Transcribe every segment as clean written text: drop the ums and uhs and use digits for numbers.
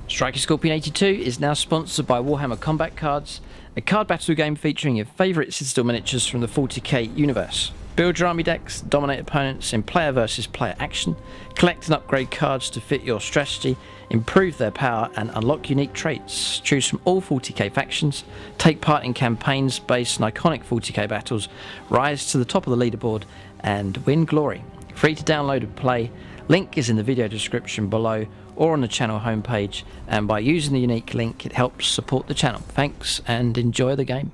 Striker Scorpion 82 is now sponsored by Warhammer Combat Cards, a card battle game featuring your favourite Citadel miniatures from the 40k universe. Build your army decks, dominate opponents in player versus player action, collect and upgrade cards to fit your strategy, improve their power and unlock unique traits. Choose from all 40k factions, take part in campaigns based on iconic 40k battles, rise to the top of the leaderboard and win glory. Free to download and play, link is in the video description below or on the channel homepage, and by using the unique link it helps support the channel. Thanks and enjoy the game.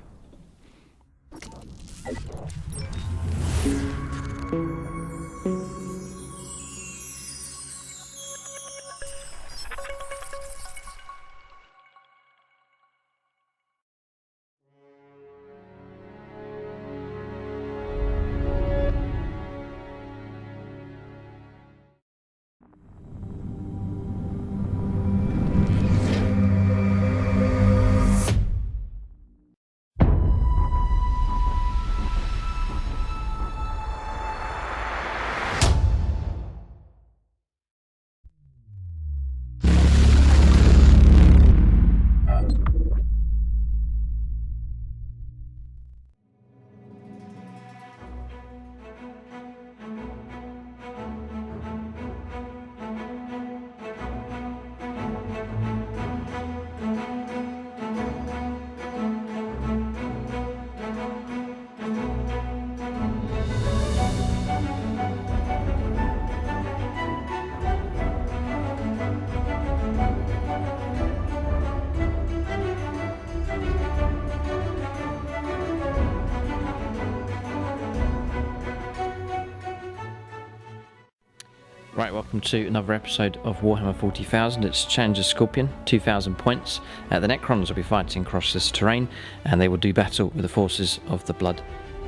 Right, welcome to another episode of Warhammer 40,000. It's Challenger Scorpion, 2,000 points. The Necrons will be fighting across this terrain, and they will do battle with the forces of the Blood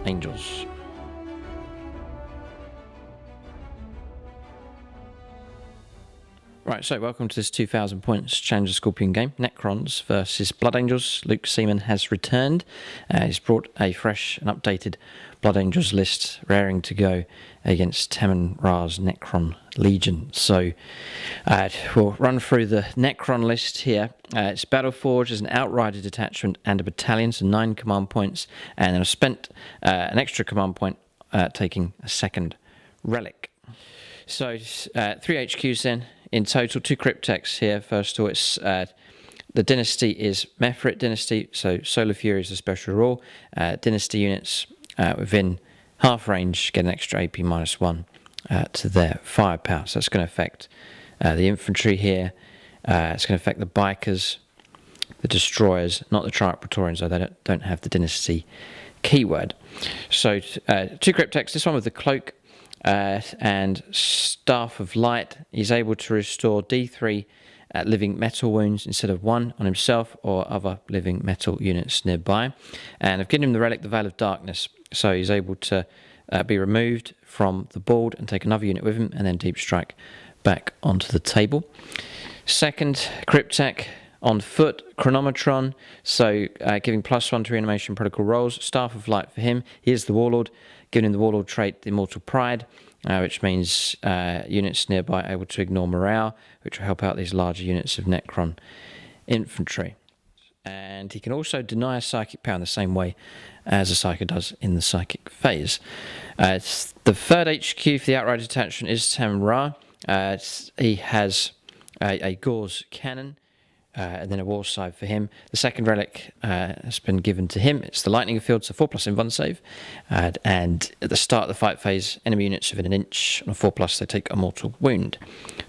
Angels. Right, so welcome to this 2,000 points Challenger Scorpion game. Necrons versus Blood Angels. Luke Seaman has returned. He's brought a fresh and updated Blood Angels list, raring to go against Tamun Necron Legion. So we'll run through the Necron list here. It's Battleforged as an Outrider detachment and a battalion, so 9 command points, and then I've spent an extra command point taking a second relic. So 3 HQs then. In total, 2 cryptex here. First of all, it's the dynasty is Mephrit dynasty, so Solar Fury is a special rule. Dynasty units within half range get an extra AP -1 to their firepower. So that's going to affect the infantry here. It's going to affect the bikers, the destroyers, not the Triarch Praetorians, though they don't have the dynasty keyword. So 2 cryptex. This one with the cloak. And Staff of Light, he's able to restore D3 living metal wounds instead of 1 on himself or other living metal units nearby. And I've given him the relic, the Veil of Darkness, so he's able to be removed from the board and take another unit with him, and then deep strike back onto the table. Second cryptech on foot, Chronometron, so giving +1 to reanimation protocol rolls. Staff of Light for him. He is the Warlord, giving him the Warlord trait, the Immortal Pride, which means units nearby are able to ignore morale, which will help out these larger units of Necron infantry. And he can also deny a psychic power in the same way as a Psyker does in the psychic phase. The third HQ for the Outrider detachment is Tamun. He has a Gauze cannon, and then a war side for him. The second relic has been given to him. It's the Lightning Field, so 4+ invuln save. And at the start of the fight phase, enemy units within an inch on a 4+, they take a mortal wound.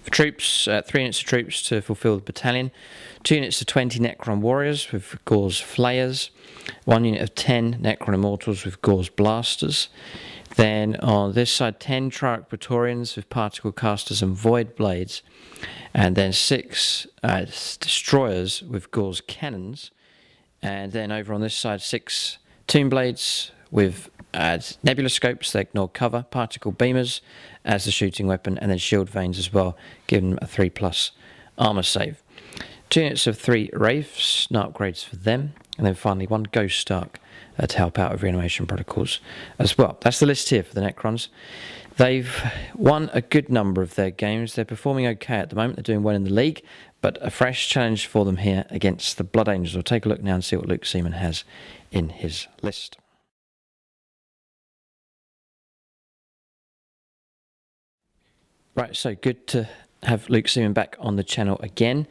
For troops, 3 units of troops to fulfill the battalion, 2 units of 20 Necron warriors with Gauze flayers, 1 unit of 10 Necron immortals with Gauze blasters. Then on this side, 10 Triarch Praetorians with particle casters and void blades. And then 6 destroyers with Gauze cannons. And then over on this side, 6 Tomb Blades with nebula scopes, they ignore cover, particle beamers as the shooting weapon, and then shield veins as well, giving them a 3+ armor save. 2 units of 3 Wraiths, no upgrades for them. And then finally 1 Ghost Stark to help out with reanimation protocols as well. That's the list here for the Necrons. They've won a good number of their games. They're performing okay at the moment. They're doing well in the league, but a fresh challenge for them here against the Blood Angels. We'll take a look now and see what Luke Seaman has in his list. Right, so good to have Luke Seaman back on the channel again.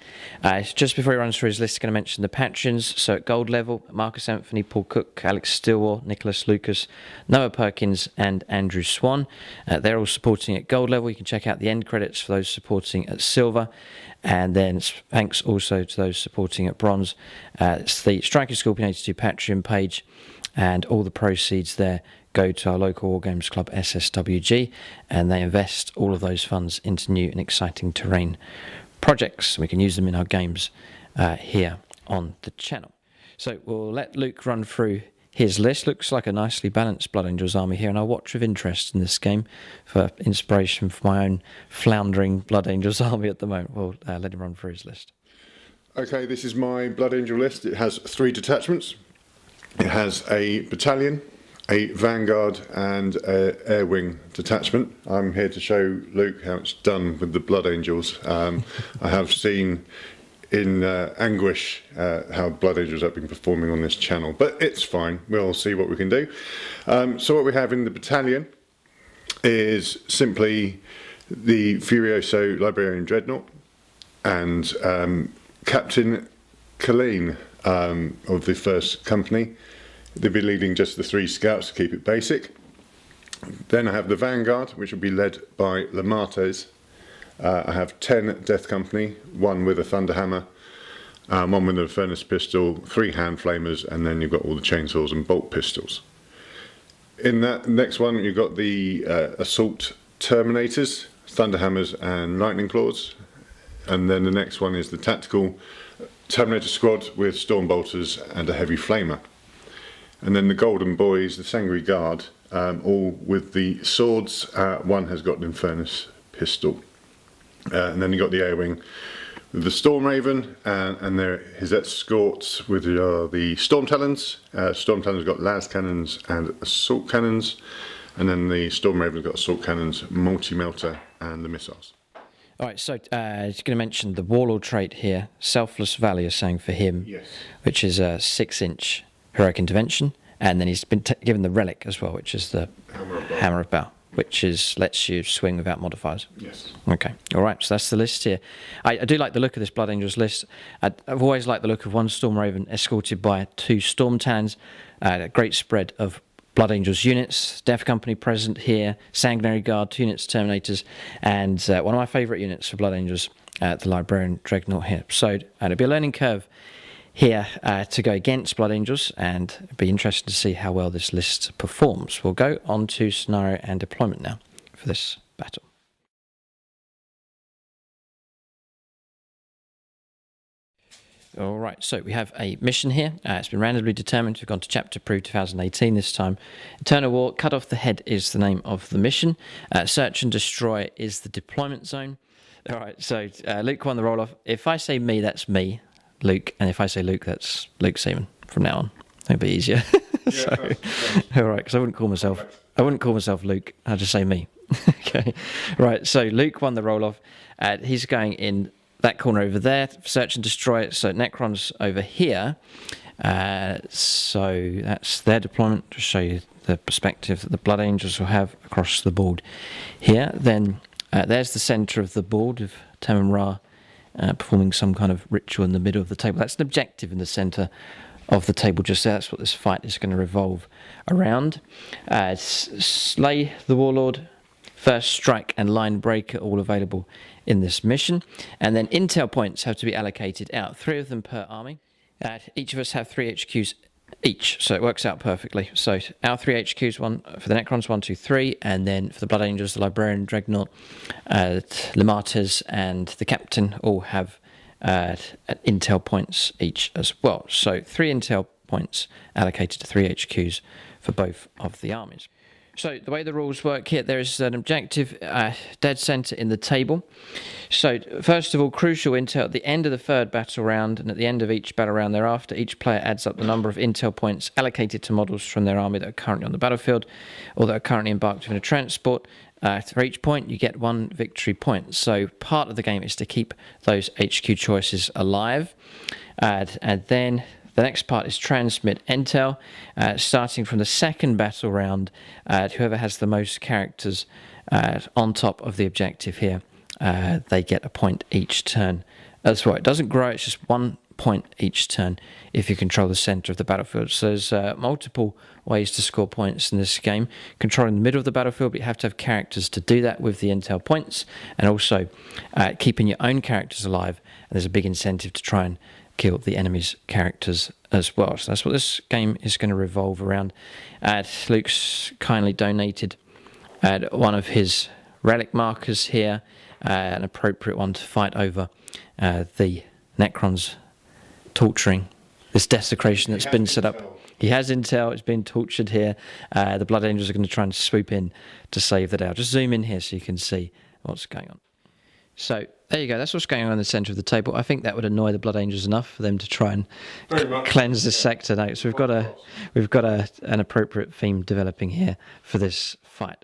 Just before he runs through his list, going to mention the patrons. So at gold level, Marcus Anthony, Paul Cook, Alex Stillwell, Nicholas Lucas, Noah Perkins and Andrew Swan. They're all supporting at gold level. You can check out the end credits for those supporting at silver. And then thanks also to those supporting at bronze. It's the Striker Scorpion 82 Patreon page, and all the proceeds there go to our local Wargames club SSWG, and they invest all of those funds into new and exciting terrain projects. We can use them in our games here on the channel. So we'll let Luke run through his list. Looks like a nicely balanced Blood Angels army here, and I'll watch with interest in this game for inspiration for my own floundering Blood Angels army at the moment. We'll let him run through his list. Okay, this is my Blood Angel list. It has 3 detachments. It has a battalion, a vanguard and an air wing detachment. I'm here to show Luke how it's done with the Blood Angels. I have seen in anguish how Blood Angels have been performing on this channel, but it's fine. We'll see what we can do. So what we have in the battalion is simply the Furioso Librarian Dreadnought and Captain Colleen of the first company. They'll be leading just the 3 scouts to keep it basic. Then I have the Vanguard, which will be led by Lamates. I have 10 Death Company, 1 with a Thunderhammer, 1 with a Furnace Pistol, 3 Hand Flamers, and then you've got all the chainsaws and bolt pistols. In that next one, you've got the Assault Terminators, Thunderhammers and Lightning Claws. And then the next one is the Tactical Terminator Squad with Stormbolters and a Heavy Flamer. And then the Golden Boys, the Sangry Guard, all with the swords. 1 has got an Infernus pistol. And then you've got the Air Wing with the Storm Raven and his escorts with the Storm Talons. Storm Talons got las cannons and assault cannons. And then the Storm Raven's got assault cannons, multi-melter and the missiles. All right, so I was going to mention the Warlord trait here. Selfless Valley is saying for him, yes, which is a 6-inch heroic intervention, and then he's been given the relic as well, which is the Hammer of Bow, which lets you swing without modifiers. Yes. Okay. All right. So that's the list here. I do like the look of this Blood Angels list. I've always liked the look of 1 Storm Raven escorted by 2 Storm Talons. A great spread of Blood Angels units. Death Company present here. Sanguinary Guard, 2 units Terminators, and one of my favourite units for Blood Angels, the Librarian Dreadnought here. So it'll be a learning curve here to go against Blood Angels, and it'll be interesting to see how well this list performs. We'll go on to scenario and deployment now for this battle. All right, so we have a mission here. It's been randomly determined. We've gone to Chapter Proof 2018 this time. Eternal War, Cut Off the Head is the name of the mission. Search and Destroy is the deployment zone. All right, so Luke won the roll-off. If I say me, that's me, Luke, and if I say Luke, that's Luke Seaman from now on. It'll be easier. So, all right, because I wouldn't call myself Luke. I'll just say me. Okay, right. So Luke won the roll-off. He's going in that corner over there. Search and Destroy. So Necrons over here. So that's their deployment to show you the perspective that the Blood Angels will have across the board here. Then there's the centre of the board of Tamun Ra performing some kind of ritual in the middle of the table. That's an objective in the centre of the table just there. That's what this fight is going to revolve around. Slay the Warlord, First Strike and Line Breaker all available in this mission. And then intel points have to be allocated out, 3 of them per army. Each of us have 3 HQs each, so it works out perfectly. So our 3 HQs, one for the Necrons, 1, 2, 3, and then for the Blood Angels, the Librarian Dreadnought, Lamates, and the Captain all have intel points each as well. So 3 intel points allocated to 3 HQs for both of the armies. So the way the rules work here, there is an objective dead centre in the table. So first of all, crucial intel at the end of the 3rd battle round and at the end of each battle round thereafter, each player adds up the number of intel points allocated to models from their army that are currently on the battlefield or that are currently embarked in a transport, For each point, you get 1 victory point. So part of the game is to keep those HQ choices alive. And then the next part is transmit intel. Starting from the second battle round, whoever has the most characters on top of the objective here, they get a point each turn as well. It doesn't grow, it's just 1 point each turn if you control the center of the battlefield. So there's multiple ways to score points in this game. Controlling the middle of the battlefield, but you have to have characters to do that with the intel points, and also keeping your own characters alive. And there's a big incentive to try and kill the enemy's characters as well. So that's what this game is going to revolve around. Luke's kindly donated one of his relic markers here, an appropriate one to fight over the Necrons torturing this desecration that's been set up. He has intel, it's been tortured here. The Blood Angels are going to try and swoop in to save the day. I'll just zoom in here so you can see what's going on. So there you go, that's what's going on in the centre of the table. I think that would annoy the Blood Angels enough for them to try and cleanse this sector now. So we've got an appropriate theme developing here for this fight.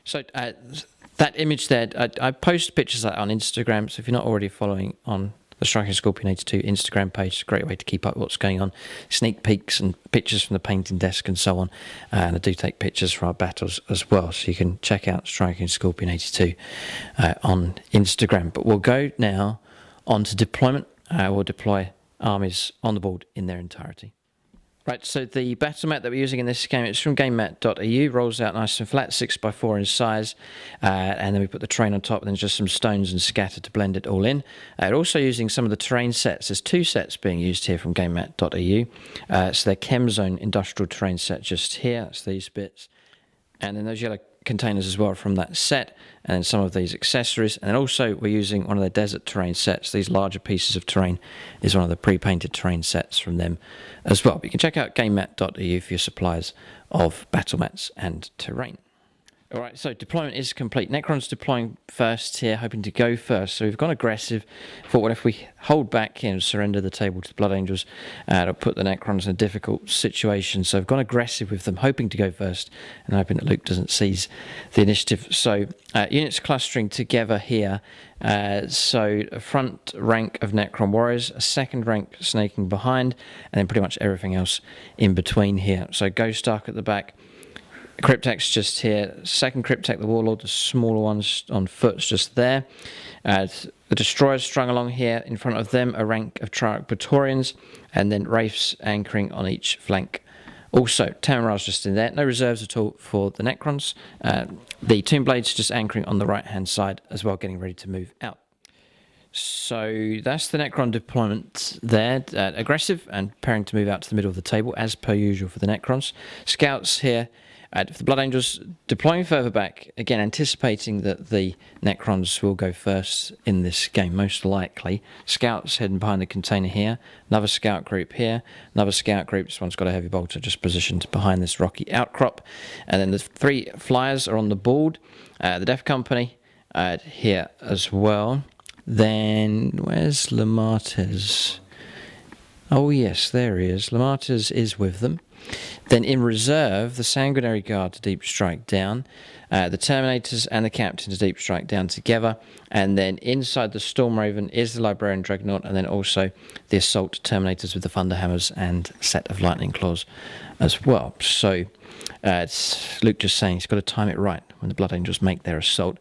So that image there, I post pictures on Instagram, so if you're not already following on the Striking Scorpion 82 Instagram page, it's a great way to keep up with what's going on. Sneak peeks and pictures from the painting desk and so on. And I do take pictures for our battles as well, so you can check out Striking Scorpion 82 on Instagram. But we'll go now on to deployment. We'll deploy armies on the board in their entirety. Right, so the battle mat that we're using in this game is from gamemat.eu, rolls out nice and flat, 6x4 in size, and then we put the terrain on top, and then just some stones and scatter to blend it all in. We're also using some of the terrain sets. There's 2 sets being used here from gamemat.eu. So they're Chem Zone Industrial Terrain set just here, that's these bits, and then those yellow containers as well from that set, and then some of these accessories. And then also we're using one of the desert terrain sets. These larger pieces of terrain is one of the pre-painted terrain sets from them as well. But you can check out gamemat.eu for your supplies of battle mats and terrain. Alright, so deployment is complete. Necron's deploying first here, hoping to go first. So we've gone aggressive. Thought, what if we hold back here and surrender the table to the Blood Angels? It'll put the Necrons in a difficult situation. So I've gone aggressive with them, hoping to go first, and hoping that Luke doesn't seize the initiative. So units clustering together here. So a front rank of Necron warriors, a second rank snaking behind, and then pretty much everything else in between here. So Ghost Ark at the back. Cryptek's just here. Second Cryptek, the Warlord, the smaller ones on foot's just there. The Destroyers strung along here. In front of them, a rank of Triarch Praetorians, and then Wraiths anchoring on each flank. Also, Tamun just in there. No reserves at all for the Necrons. The Tomb Blades just anchoring on the right-hand side as well, getting ready to move out. So that's the Necron deployment there. Aggressive and preparing to move out to the middle of the table, as per usual for the Necrons. Scouts here. The Blood Angels deploying further back, again anticipating that the Necrons will go first in this game, most likely. Scouts heading behind the container here, another scout group here, another scout group, this one's got a heavy bolter just positioned behind this rocky outcrop, and then the 3 flyers are on the board, the Death Company here as well. Then, where's Lamartes? Oh yes, there he is. Lamartes is with them. Then in reserve, the Sanguinary Guard to deep strike down, the Terminators and the Captain to deep strike down together, and then inside the Stormraven is the Librarian Dreadnought, and then also the Assault Terminators with the Thunderhammers and set of Lightning Claws as well. So it's Luke just saying he's got to time it right when the Blood Angels make their assault.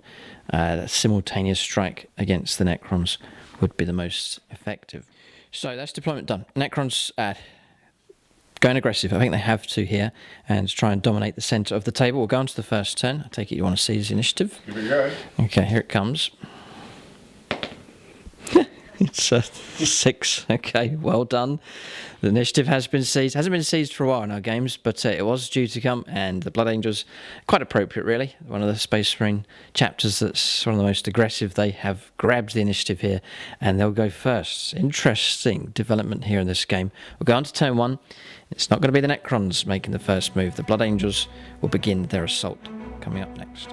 A simultaneous strike against the Necrons would be the most effective. So that's deployment done. Necrons going aggressive. I think they have to here and try and dominate the centre of the table. We'll go on to the first turn. I take it you want to seize the initiative. Here we go. Okay, here it comes. It's 6. Okay, well done. The initiative has been seized. Hasn't been seized for a while in our games, but it was due to come, and the Blood Angels, quite appropriate really. One of the Space Marine chapters that's one of the most aggressive. They have grabbed the initiative here, and they'll go first. Interesting development here in this game. We'll go on to turn 1. It's not going to be the Necrons making the first move. The Blood Angels will begin their assault. Coming up next.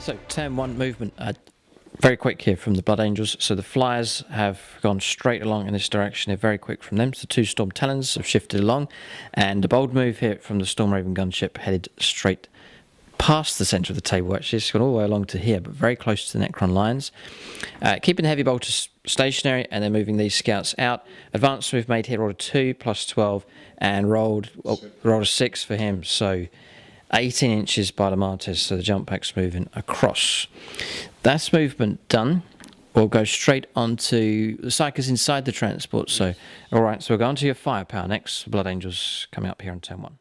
So turn 1 movement, very quick here from the Blood Angels. So the flyers have gone straight along in this direction. They're very quick from them. So 2 Storm Talons have shifted along, and a bold move here from the Storm Raven gunship headed straight past the centre of the table. Actually, it's gone all the way along to here, but very close to the Necron lines. Keeping the heavy bolters stationary, and then moving these scouts out. Advance move made here, rolled a 2 plus 12, and rolled a 6 for him. So 18 inches by the Martes, so the jump pack's moving across. That's movement done. We'll go straight onto the Psychers inside the transport. So, alright, so we'll go on to your firepower next. Blood Angels coming up here on turn 1.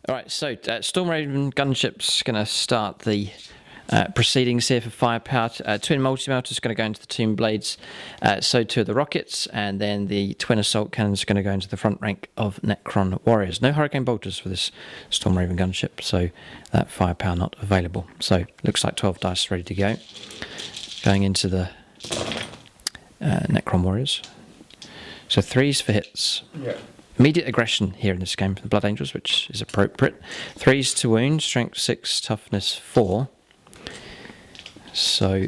Alright, so Storm Raven gunship's going to start the proceedings here for firepower. Twin multi-melter's going to go into the Tomb Blades, so too are the rockets, and then the twin assault cannons are going to go into the front rank of Necron warriors. No Hurricane bolters for this Storm Raven gunship, so that firepower not available. So looks like 12 dice ready to go. Going into the Necron warriors. So 3s for hits. Yeah. Immediate aggression here in this game for the Blood Angels, which is appropriate. 3s to wound, strength 6, toughness 4. So,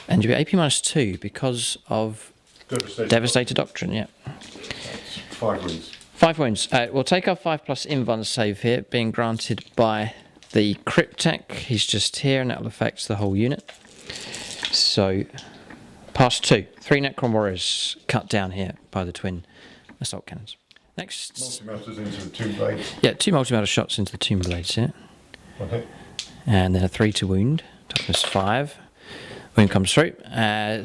and you get AP -2 because of Devastator Doctrine, yeah. That's 5 wounds. 5 wounds. We'll take our 5+ invuln save here, being granted by the Cryptek. He's just here, and that will affect the whole unit. So, pass 2. 3 Necron warriors cut down here by the twin assault cannons. Next. Multi-melters into the Tomb Blades. Yeah, 2 multi-melter shots into the Tomb Blades here. Okay. And then a 3 to wound, toughness 5. Wound comes through.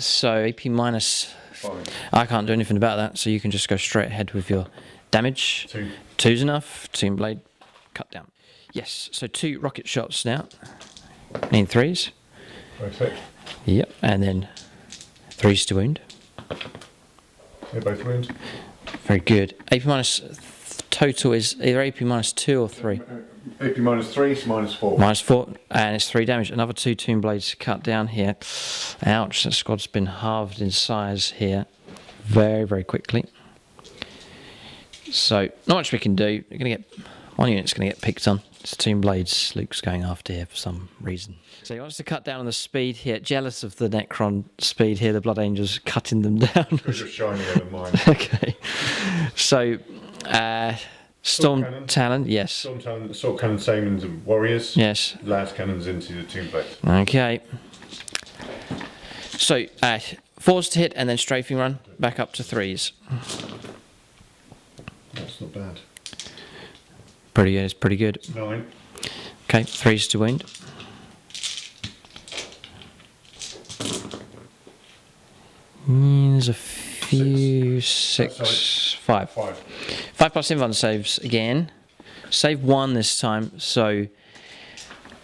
So AP minus. 5. I can't do anything about that, so you can just go straight ahead with your damage. 2. 2's enough. Tomb Blade, cut down. Yes, so 2 rocket shots now. Need 3s. Perfect. Yep, and then 3s to wound. They're both wounds. Very good. AP minus total is either AP -2 or 3. AP -3, so -4. -4, and it's 3 damage. Another 2 Tomb Blades cut down here. Ouch, that squad's been halved in size here very, very quickly. So, not much we can do. You're going to get one unit's going to get picked on. It's Tomb Blades Luke's going after here for some reason. So he wants to cut down on the speed here. Jealous of the Necron speed here, the Blood Angels cutting them down. Because you're shinier than mine. Okay. So, Storm Talon, yes. Storm Talon, Assault Cannon, Seamans and Warriors. Yes. Las Cannons into the Tomb Blades. Okay. So, 4s to hit and then strafing run, back up to 3s. That's not bad. Pretty good, it's pretty good. 9. Okay, 3s to wound. There's a few. 6. 5. 5. 5+ invuln saves again. Save 1 this time, so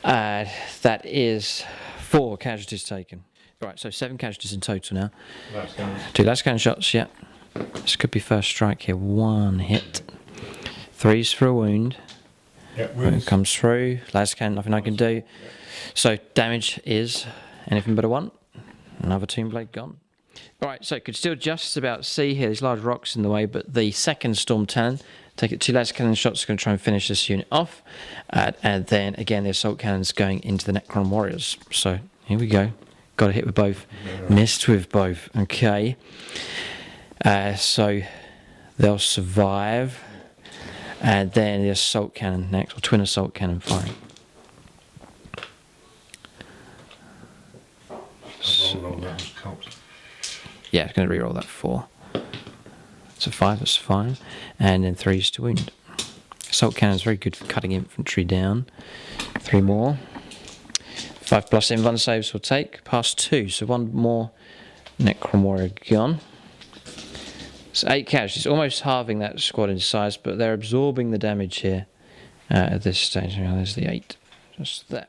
that is 4 casualties taken. Right, so 7 casualties in total now. Las Cannons. 2 last cannon shots, yeah. This could be first strike here. 1 hit. 3s for a wound. Yeah, When wounds. it comes through, last cannon, nothing I can do. Yeah. So damage is anything but a 1. Another Tomb Blade gone. Alright, so could still just about see here, these large rocks in the way, but the second Storm Talon, take it 2 laser cannon shots, going to try and finish this unit off. And then again, the assault cannons going into the Necron warriors. So here we go. Got a hit with both. Yeah. Missed with both. Okay. So they'll survive. And then the assault cannon next, or twin assault cannon firing. Roll that was cocked. Yeah, it's going to reroll that 4. It's a 5, that's fine. And then 3s to wound. Assault cannon is very good for cutting infantry down. 3 more. 5+ invuln saves will take. Pass 2, so 1 more Necron warrior gone. So 8 casualties, almost halving that squad in size, but they're absorbing the damage here at this stage. Now, there's the 8, just there.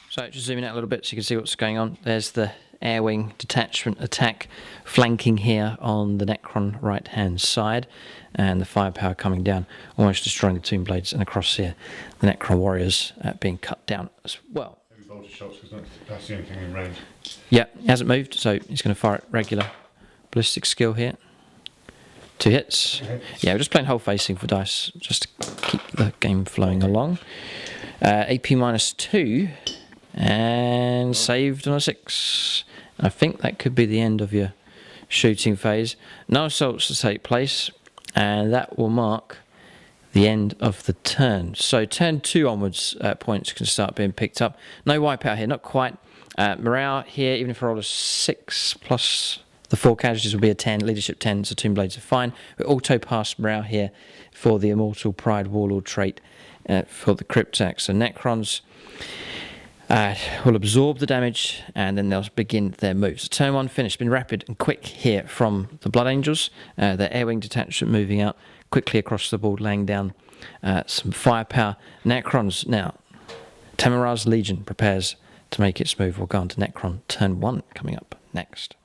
So just zooming out a little bit so you can see what's going on. There's the air wing detachment attack flanking here on the Necron right hand side, and the firepower coming down, almost destroying the Tomb Blades, and across here the Necron warriors being cut down as well. Heavy bolter shots, because that's the only thing in range. Yeah, he hasn't moved, so he's going to fire at regular ballistic skill here. 2 hits. Okay. Yeah, we're just playing whole facing for dice, just to keep the game flowing along. AP -2 and saved on a 6. I think that could be the end of your shooting phase. No assaults to take place, and that will mark the end of the turn. So turn 2 onwards, points can start being picked up. No wipeout here, not quite. Morale here, even if I roll a 6 plus the 4 casualties will be a 10. Leadership 10, so Tomb Blades are fine. We auto pass morale here for the Immortal Pride Warlord trait for the Cryptax. So Necrons will absorb the damage and then they'll begin their moves. Turn 1 finished. Been rapid and quick here from the Blood Angels. Their air wing detachment moving out quickly across the board, laying down some firepower. Necrons now. Tamar's Legion prepares to make its move. We'll go on to Necron turn 1 coming up next.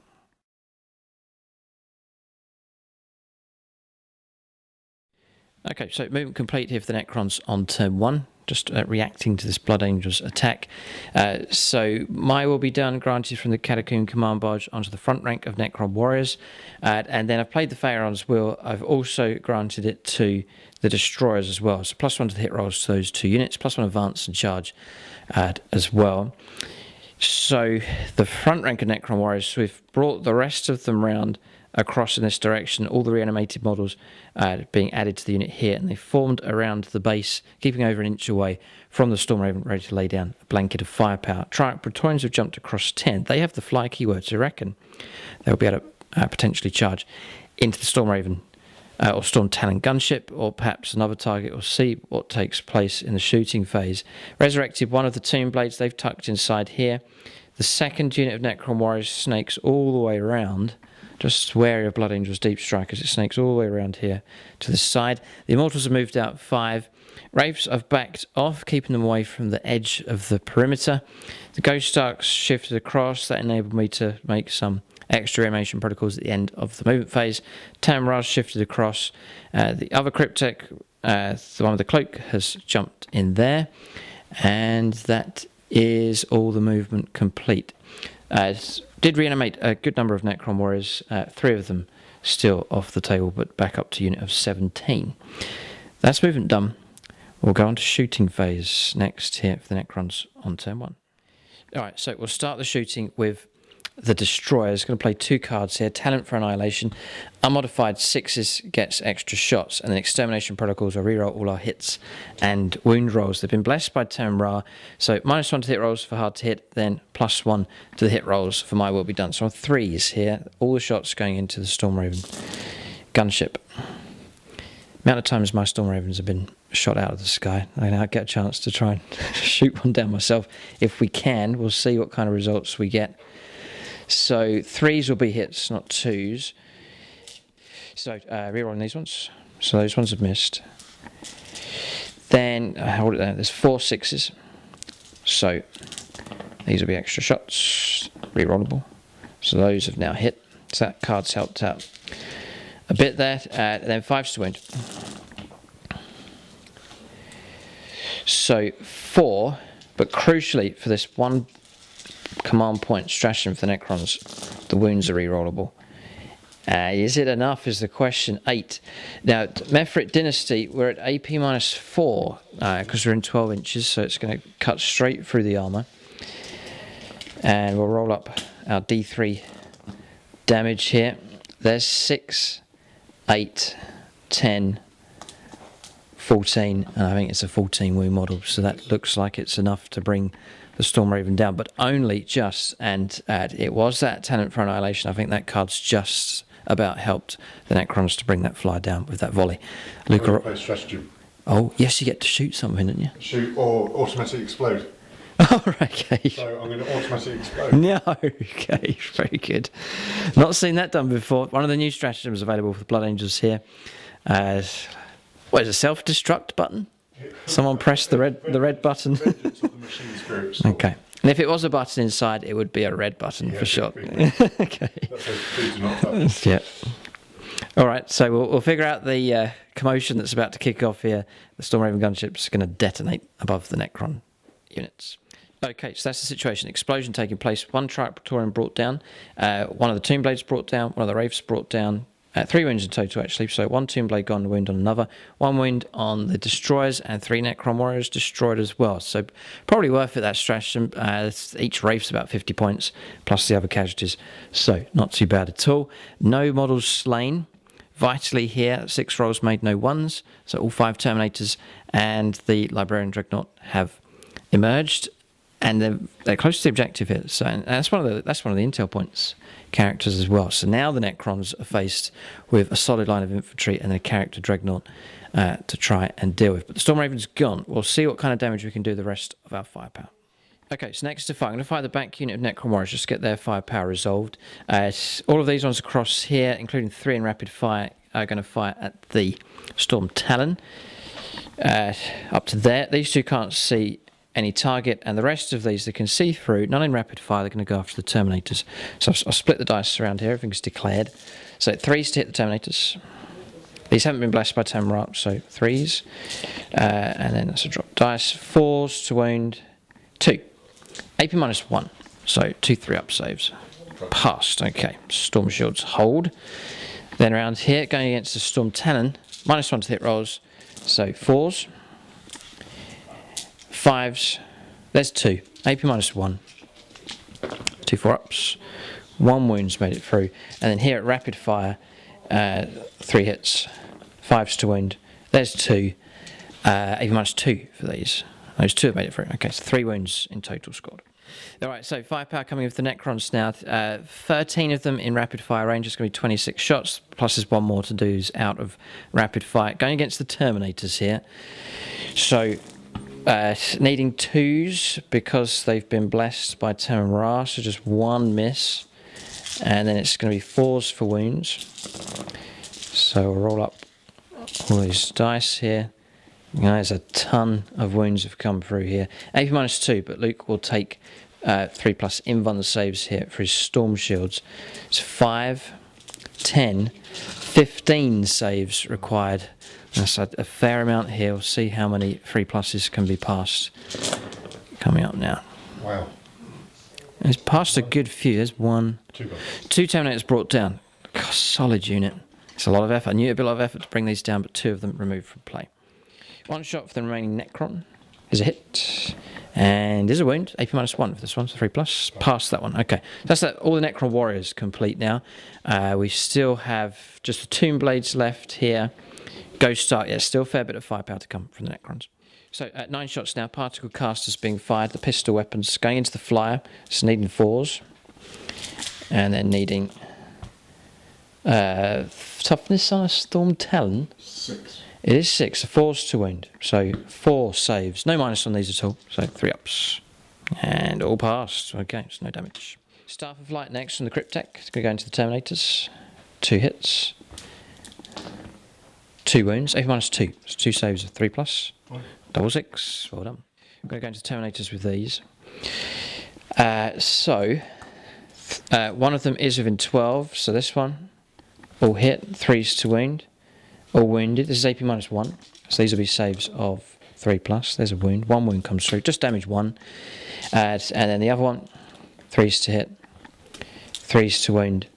Okay, so movement complete here for the Necrons on turn 1, just reacting to this Blood Angels attack. So my will be done, granted from the Catacomb Command Barge onto the front rank of Necron Warriors. And then I've played the Pharaon's Will. I've also granted it to the Destroyers as well. So +1 to the hit rolls to those 2 units, +1 advance and charge as well. So the front rank of Necron Warriors, we've brought the rest of them round across in this direction, all the reanimated models being added to the unit here, and they formed around the base, keeping over an inch away from the Storm Raven, ready to lay down a blanket of firepower. Praetorians have jumped across 10. They have the fly keywords, I reckon. They'll be able to potentially charge into the Storm Raven or Storm Talon gunship, or perhaps another target. We'll see what takes place in the shooting phase. Resurrected one of the Tomb Blades, they've tucked inside here. The second unit of Necron Warriors snakes all the way around. Just wary of Blood Angels Deep Strikers. It snakes all the way around here to the side. The Immortals have moved out 5. Wraiths have backed off, keeping them away from the edge of the perimeter. The Ghost Arcs shifted across. That enabled me to make some extra animation protocols at the end of the movement phase. Tamraz shifted across. The other Cryptek, the one with the cloak, has jumped in there. And that is all the movement complete. Did reanimate a good number of Necron Warriors, 3 of them still off the table, but back up to a unit of 17. That's movement done. We'll go on to shooting phase next here for the Necrons on turn 1. Alright, so we'll start the shooting with the Destroyers. Going to play 2 cards here. Talent for Annihilation. Unmodified 6s gets extra shots, and then Extermination Protocols will reroll all our hits and wound rolls. They've been blessed by Tamra, so -1 to the hit rolls for hard to hit, then +1 to the hit rolls for my will be done. So on 3s here, all the shots going into the Storm Raven gunship. Amount of times my Storm Ravens have been shot out of the sky. I now get a chance to try and shoot one down myself if we can. We'll see what kind of results we get. So 3s will be hits, not 2s. So rerolling these ones. So those ones have missed. Then hold it there. There's 4 6s. So these will be extra shots, rerollable. So those have now hit. So that card's helped out a bit there. And then 5s to wound. So 4, but crucially for this one command point stratagem for the Necrons, the wounds are rerollable. Is it enough is the question. 8. Now, Mefrit Dynasty, we're at AP -4 because we're in 12 inches, so it's going to cut straight through the armour. And we'll roll up our D3 damage here. There's 6, 8, 10, 14, and I think it's a 14 wound model, so that looks like it's enough to bring the Storm Raven down, but only just, and it was that Talent for Annihilation. I think that card's just about helped the Necrons to bring that fly down with that volley. Luca, play stratagem. Oh, yes, you get to shoot something, don't you? Shoot or automatically explode. Oh, okay. So I'm going to automatically explode. No, okay, very good. Not seen that done before. One of the new stratagems available for the Blood Angels here. What is a self-destruct button? Someone pressed the red button. Okay. And if it was a button inside, it would be a red button for sure. Okay. Yeah. All right. So we'll figure out the commotion that's about to kick off here. The Storm Raven gunship's going to detonate above the Necron units. Okay, so that's the situation. Explosion taking place. 1 Triarch Praetorian brought down. One of the Tomb Blades brought down. One of the Wraiths brought down. 3 wounds in total, actually. So 1 Tomb Blade gone, a wound on another, 1 wound on the Destroyers, and 3 Necron Warriors destroyed as well. So probably worth it, that stratagem. Each Wraith's about 50 points, plus the other casualties. So not too bad at all. No models slain. Vitally here, 6 rolls made, no ones. So all 5 Terminators and the Librarian Dreadnought have emerged. And they're close to the objective here. So and that's one of the intel points characters as well. So now the Necrons are faced with a solid line of infantry and a character Dreadnought to try and deal with. But the Storm Raven's gone. We'll see what kind of damage we can do the rest of our firepower. Okay, so next to fire, I'm going to fire the back unit of Necron Warriors, just get their firepower resolved. All of these ones across here, including 3 in rapid fire, are going to fire at the Storm Talon. Up to there. These two can't see any target, and the rest of these they can see through. None in rapid fire, they're going to go after the Terminators. So I'll split the dice around here, everything's declared. So 3s to hit the Terminators. These haven't been blessed by Tamun, so 3s. And then that's a drop dice. 4s to wound. 2. AP -1. So 2 3-up saves. Passed. Okay. Storm Shields hold. Then around here, going against the Storm Talon, -1 to hit rolls. So 4s. 5s. There's 2. AP -1. 2 4-ups. 1 wounds made it through. And then here at rapid fire, 3 hits. 5s to wound. There's 2. AP -2 for these. Those 2 have made it through. Okay, so 3 wounds in total scored. Alright, so firepower coming with the Necrons now. 13 of them in rapid fire range. It's going to be 26 shots, plus there's 1 more to do out of rapid fire. Going against the Terminators here. So, needing 2s because they've been blessed by Tamun, so just 1 miss. And then it's going to be 4s for wounds. So we'll roll up all these dice here. There's a ton of wounds have come through here. AP -2, but Luke will take 3+ invuln saves here for his Storm Shields. It's 5, 10, 15 saves required. That's a fair amount here. We'll see how many 3+ can be passed. Coming up now. Wow. It's passed a good few. There's 1, 2 Terminators brought down. God, solid unit. It's a lot of effort. I knew it'd be a lot of effort to bring these down, but 2 of them removed from play. 1 shot for the remaining Necron. Is a hit. And is a wound. AP -1 for this one, so 3+. Past that one. Okay. That's that. All the Necron Warriors complete now. We still have just the Tomb Blades left here. Ghost Arc. Yeah, still a fair bit of firepower to come from the Necrons. So 9 shots now. Particle Casters being fired. The pistol weapons going into the flyer. It's needing 4s. And then needing toughness on a Storm Talon. 6. It is 6, so 4s to wound. So 4 saves. No minus on these at all. So 3-ups. And all passed. Okay, so no damage. Staff of Light next from the Cryptek. It's going to go into the Terminators. 2 hits. 2 wounds. AP -2. So 2 saves of 3+. Double 6. Well done. I'm going to go into the Terminators with these. One of them is within 12. So this one. All hit. 3s to wound. All wounded. This is AP -1. So these will be saves of 3+. There's a wound. 1 wound comes through. Just damage 1. And then the other one, 3s to hit. 3s to wound.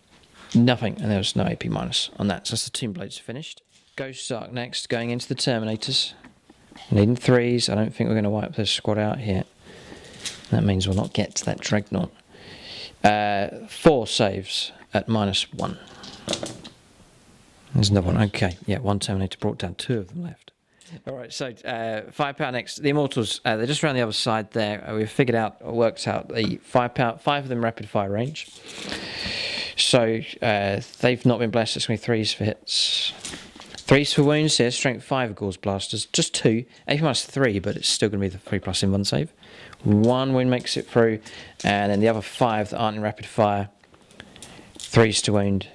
Nothing. And there was no AP- on that. So that's the Tomb Blades finished. Ghost Arc next. Going into the Terminators. Needing 3s. I don't think we're going to wipe this squad out here. That means we'll not get to that Dreadnought. 4 saves at -1. There's another one. Okay, yeah, 1 Terminator brought down, 2 of them left. Alright, so firepower next. The Immortals, they're just around the other side there. We've figured out, or worked out the firepower, 5 of them rapid fire range. So they've not been blessed. It's going to be 3s for hits. 3s for wounds here, strength 5 Gauze Blasters. Just 2, AP -3, but it's still going to be the 3+ invuln save. 1 wound makes it through, and then the other 5 that aren't in rapid fire, 3s to wound.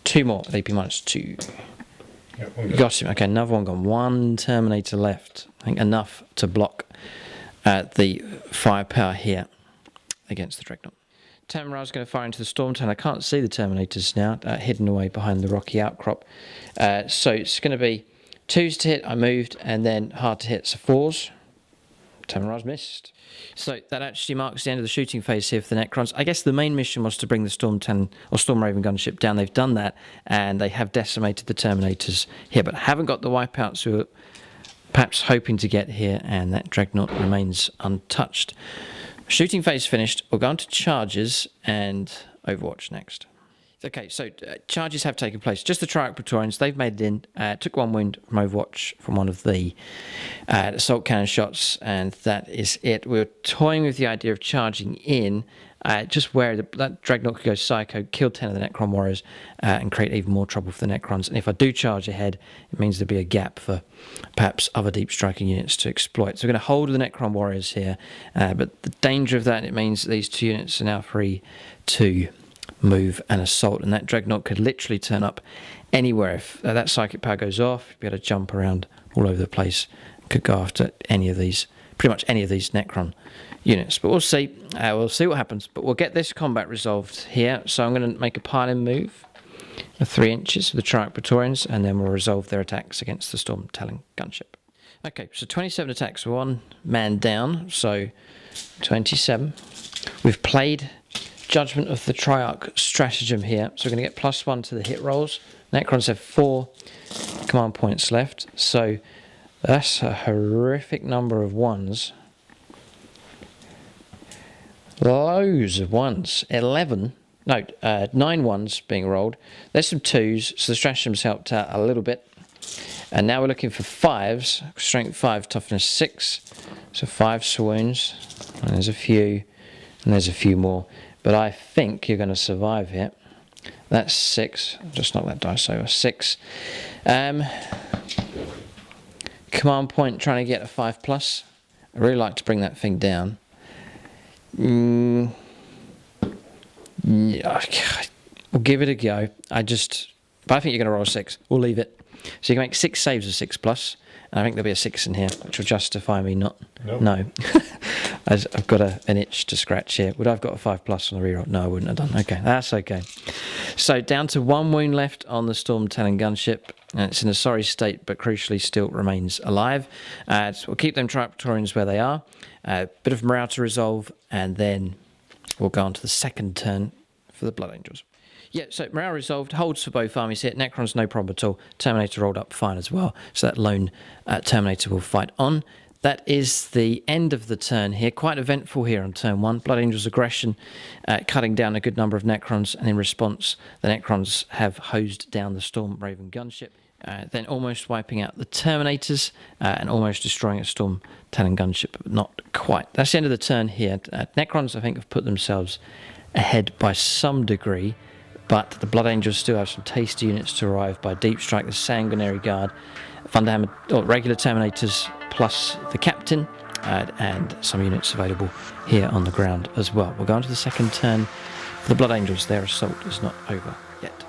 2 more, AP -2. Yep, got him. Okay, another one gone. 1 Terminator left. I think enough to block the firepower here against the Dreadnought. Tamun's going to fire into the Storm Talon. I can't see the Terminators now, hidden away behind the rocky outcrop. So it's going to be 2s to hit, I moved, and then hard to hit, so 4s. Tamun missed. So that actually marks the end of the shooting phase here for the Necrons. I guess the main mission was to bring the Storm Raven gunship down. They've done that, and they have decimated the Terminators here, but haven't got the wipeouts who are perhaps hoping to get here, and that Dreadnought remains untouched. Shooting phase finished. We'll go on to charges and Overwatch next. Okay, so charges have taken place. Just the Triarch Praetorians, they've made it in. Took one wound from Overwatch from one of the assault cannon shots, and that is it. We were toying with the idea of charging in, just where that Dreadnought could go psycho, kill 10 of the Necron warriors, and create even more trouble for the Necrons. And if I do charge ahead, it means there'll be a gap for perhaps other deep striking units to exploit. So we're going to hold the Necron warriors here, but the danger of that, it means that these two units are now free to move and assault, and that Dreadnought could literally turn up anywhere. If that psychic power goes off, you'd be able to jump around all over the place, could go after pretty much any of these Necron units. But we'll see what happens, but we'll get this combat resolved here. So I'm going to make a piling move of 3 inches for the Triarch Praetorians, and then we'll resolve their attacks against the Storm Talon gunship. Okay, so 27 attacks, 1 man down, so 27. We've played Judgment of the Triarch stratagem here, so we're going to get +1 to the hit rolls. Necrons have 4 command points left, so that's a horrific number of 1s. Loads of 1s. 9 1s being rolled. There's some 2s, so the stratagem's helped out a little bit. And now we're looking for 5s. Strength 5, toughness 6. So 5 swoons. And there's a few. And there's a few more. But I think you're going to survive here. That's 6. Just knock that dice over. 6. Command point trying to get a 5+. I really like to bring that thing down. Yeah, we'll give it a go. But I think you're going to roll a 6. We'll leave it. So you can make 6 saves of 6+. And I think there'll be a 6 in here, which will justify me not. Nope. No. I've got an itch to scratch here. Would I have got a 5+ on the reroll? No, I wouldn't have done. Okay, that's okay. So down to 1 wound left on the Storm Talon gunship. It's in a sorry state, but crucially still remains alive. So we'll keep them Triarch Praetorians where they are. Bit of morale to resolve, and then we'll go on to the second turn for the Blood Angels. Yeah, so morale resolved, holds for both armies here. Necrons, no problem at all. Terminator rolled up fine as well, so that lone Terminator will fight on. That is the end of the turn here. Quite eventful here on turn 1. Blood Angels aggression, cutting down a good number of Necrons, and in response, the Necrons have hosed down the Storm Raven gunship, then almost wiping out the Terminators, and almost destroying a Storm Talon gunship, but not quite. That's the end of the turn here. Necrons, I think, have put themselves ahead by some degree, but the Blood Angels still have some tasty units to arrive by Deep Strike, the Sanguinary Guard, Thunderhammer, or regular Terminators, plus the Captain, and some units available here on the ground as well. We'll go on to the second turn for the Blood Angels. Their assault is not over yet.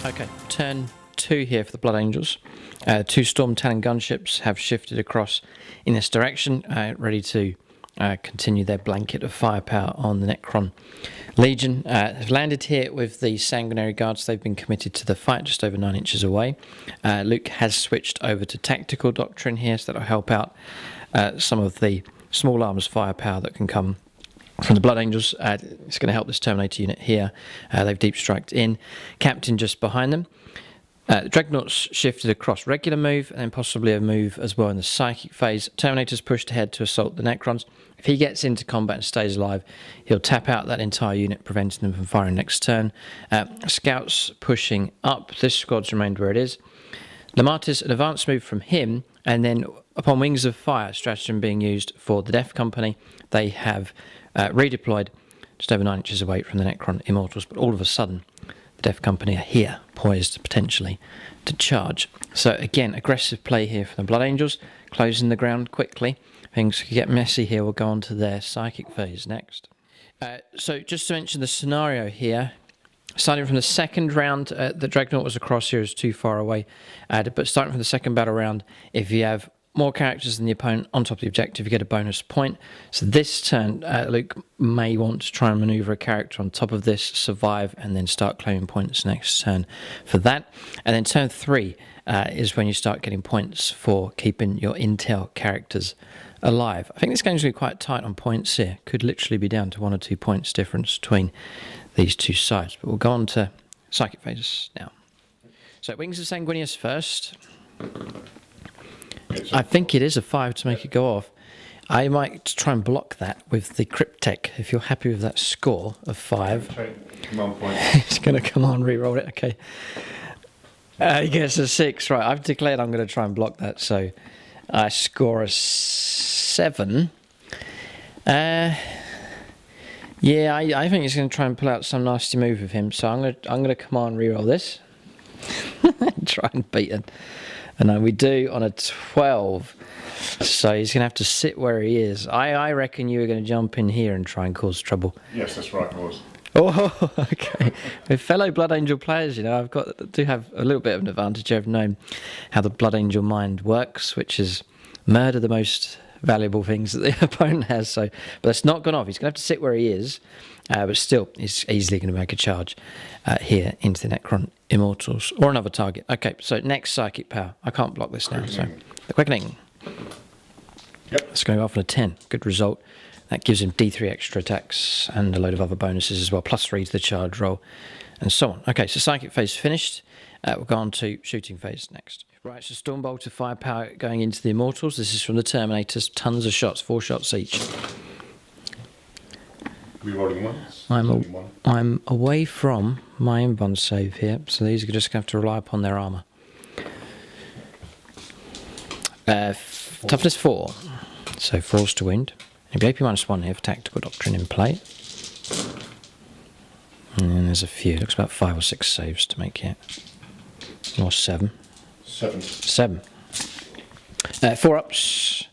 Okay, turn 2 here for the Blood Angels. 2 Storm Talon gunships have shifted across in this direction, ready to continue their blanket of firepower on the Necron Legion. Have landed here with the Sanguinary Guards. They've been committed to the fight just over 9 inches away. Luke has switched over to Tactical Doctrine here, so that'll help out some of the small arms firepower that can come from the Blood Angels. It's going to help this Terminator unit here. They've deep striked in. Captain just behind them. The Dreadnoughts shifted across regular move and then possibly a move as well in the psychic phase. Terminator's pushed ahead to assault the Necrons. If he gets into combat and stays alive, he'll tap out that entire unit, preventing them from firing next turn. Scouts pushing up. This squad's remained where it is. Lamatis, an advanced move from him, and then upon Wings of Fire, stratagem being used for the Death Company, they have redeployed just over 9 inches away from the Necron Immortals, but all of a sudden the Death Company are here, poised potentially to charge. So again, aggressive play here for the Blood Angels, closing the ground quickly. Things could get messy here. We'll go on to their psychic phase next. So just to mention the scenario here, starting from the second round, the Dreadnought was across here, is too far away. But starting from the second battle round, if you have more characters than the opponent on top of the objective, you get a bonus point. So this turn, Luke may want to try and maneuver a character on top of this, survive, and then start claiming points next turn for that. And then turn 3 is when you start getting points for keeping your intel characters alive. I think this game's going to be quite tight on points here. Could literally be down to 1 or 2 points difference between these two sides. But we'll go on to psychic phases now. So Wings of Sanguinius first. I think it is a 5 to make it go off. I might try and block that with the Cryptek, if you're happy with that score of 5. It's going to come on, re-roll it, okay. He gets a 6, right. I've declared I'm going to try and block that, so I score a 7. Yeah, I think he's going to try and pull out some nasty move with him, so I'm going to command re-roll this. Try and beat him. And we do on a 12. So he's going to have to sit where he is. I reckon you were going to jump in here and try and cause trouble. Yes, that's right, I was. Oh, okay. With fellow Blood Angel players, you know, do have a little bit of an advantage. I've known how the Blood Angel mind works, which is murder the most valuable things that the opponent has. So, but it's not gone off. He's going to have to sit where he is. But still, he's easily going to make a charge here into the Necron Immortals or another target. Okay, so next psychic power. I can't block this now. So the Quickening. Yep. It's going to go off on a 10. Good result. That gives him D3 extra attacks and a load of other bonuses as well. +3 to the charge roll and so on. Okay, so psychic phase finished. We'll go on to shooting phase next. Right, so Stormbolter firepower going into the Immortals. This is from the Terminators. Tons of shots, 4 shots each. Rerolling once. I'm away from my inbound save here, so these are just going to have to rely upon their armour. Toughness 4, so 4's to wound. AP -1 here for Tactical Doctrine in play. And then there's a few, looks about 5 or 6 saves to make it. Or 7. 7. 4 ups.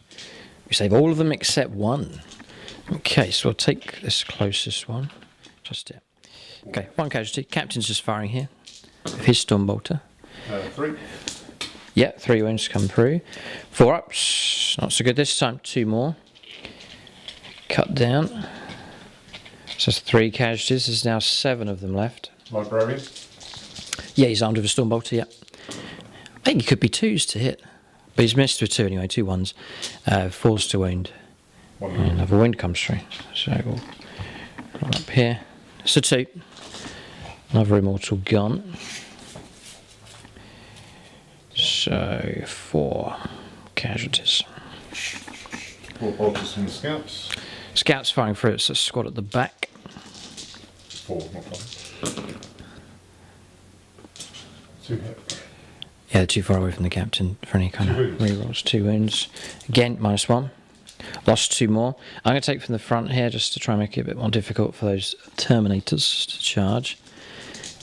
We save all of them except 1. Okay, so we'll take this closest one. Just it. Okay, 1 casualty. Captain's just firing here with his Stormbolter. 3. Yeah, 3 wounds come through. 4 ups. Not so good this time. 2 more. Cut down. So that's 3 casualties. There's now 7 of them left. Librarian? Yeah, he's armed with a Stormbolter, yeah. I think he could be 2s to hit. But he's missed with 2 anyway, 2 1s. 4's to wound. And another wound comes through. So we'll roll up here. So 2. Another Immortal gone. So 4 casualties. 4 bolters from the Scouts. Scouts firing through, it's a squad at the back. 4, not 1. 2 hit. Yeah, they're too far away from the captain for any kind of rerolls. 2 wounds. Again, -1. Lost 2 more. I'm going to take from the front here just to try and make it a bit more difficult for those Terminators to charge.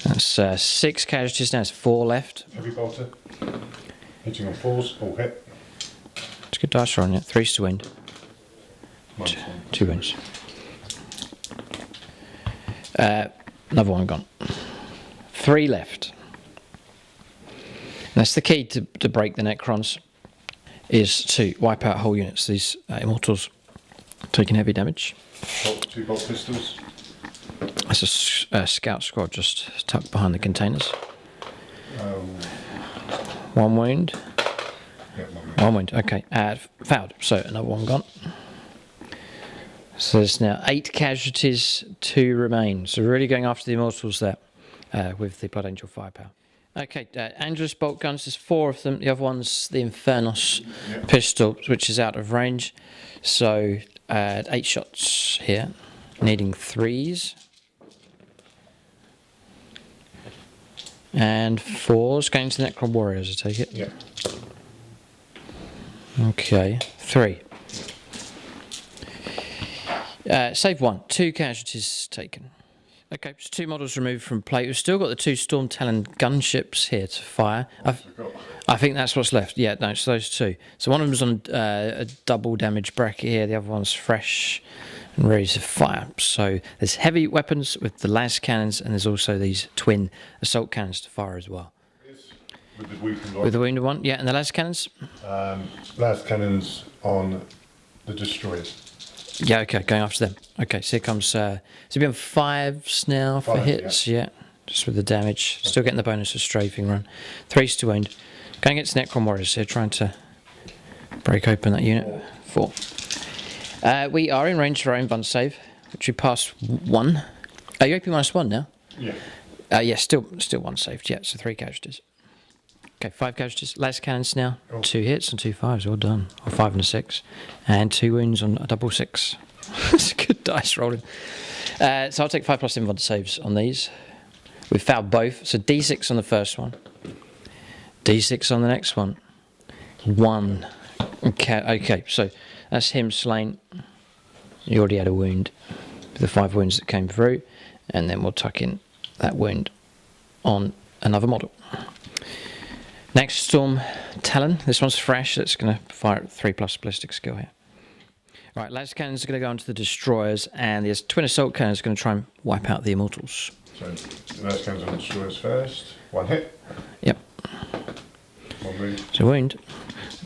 That's 6 casualties now, it's 4 left. Heavy bolter. Hitting on 4s, all hit. It's a good dice roll on it. 3's to wound. 2 wounds. Another one gone. 3 left. And that's the key to break the Necrons, is to wipe out whole units. These Immortals Taking heavy damage. Two bolt pistols. That's a scout squad just tucked behind the containers. One wound. Yeah, One wound, okay. Fouled, so another one gone. So there's now 8 casualties, 2 remain. So we're really going after the Immortals there with the Blood Angel firepower. Okay, Angelus bolt guns, there's 4 of them. The other one's the Infernos pistol, which is out of range. So 8 shots here, needing 3s. And 4s going to the Necron Warriors, I take it? Yeah. Okay, 3. Save 1, 2 casualties taken. Okay, so 2 models removed from plate. We've still got the 2 Storm Talon gunships here to fire. I think that's what's left. Yeah, no, it's those 2. So one of them's on a double damage bracket here. The other one's fresh and ready to fire. So there's heavy weapons with the las cannons, and there's also these twin assault cannons to fire as well. With the wounded one, yeah, and the las cannons? Las cannons on the destroyers. Yeah, okay, going after them. Okay, so here comes, so we're on 5s now for 5, hits, yeah, just with the damage. Still getting the bonus of strafing run. 3s to wound. Going against Necron Warriors here, trying to break open that unit. 4. We are in range for our own bun save, which we passed 1. Are you AP -1 now? Yeah. Yeah, still 1 saved, yeah, so 3 casualties. Okay, 5 casualties. Las cannons now. 2 hits and 2 5s, all done. Or 5 and a 6. And 2 wounds on a double 6. It's good dice rolling. So I'll take 5 plus invuln saves on these. We've fouled both. So D6 on the first one. D6 on the next one. 1. Okay, so that's him slain. You already had a wound. The 5 wounds that came through. And then we'll tuck in that wound on another model. Next, Storm Talon. This one's fresh. That's going to fire at 3+ ballistic skill here. All right, las cannons are going to go onto the destroyers, and the twin assault cannons are going to try and wipe out the Immortals. So the las cannons on the destroyers first. 1 hit. Yep. 1 wound. So wound.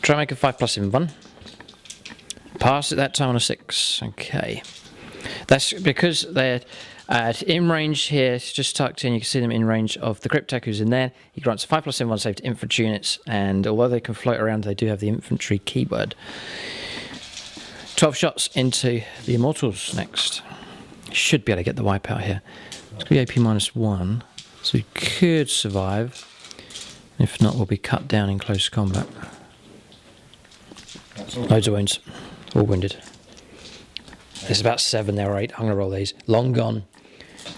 Try and make a 5+ invuln. Pass at that time on a 6. Okay. That's because they're in range here. It's just tucked in. You can see them in range of the Cryptek who's in there. He grants a 5+ invuln save to infantry units, and although they can float around, they do have the infantry keyword. 12 shots into the Immortals next. Should be able to get the wipeout here. It's going to be AP -1, so we could survive. If not, we'll be cut down in close combat. Loads of wounds. All wounded. There's about 7 there or 8. I'm going to roll these. Long gone.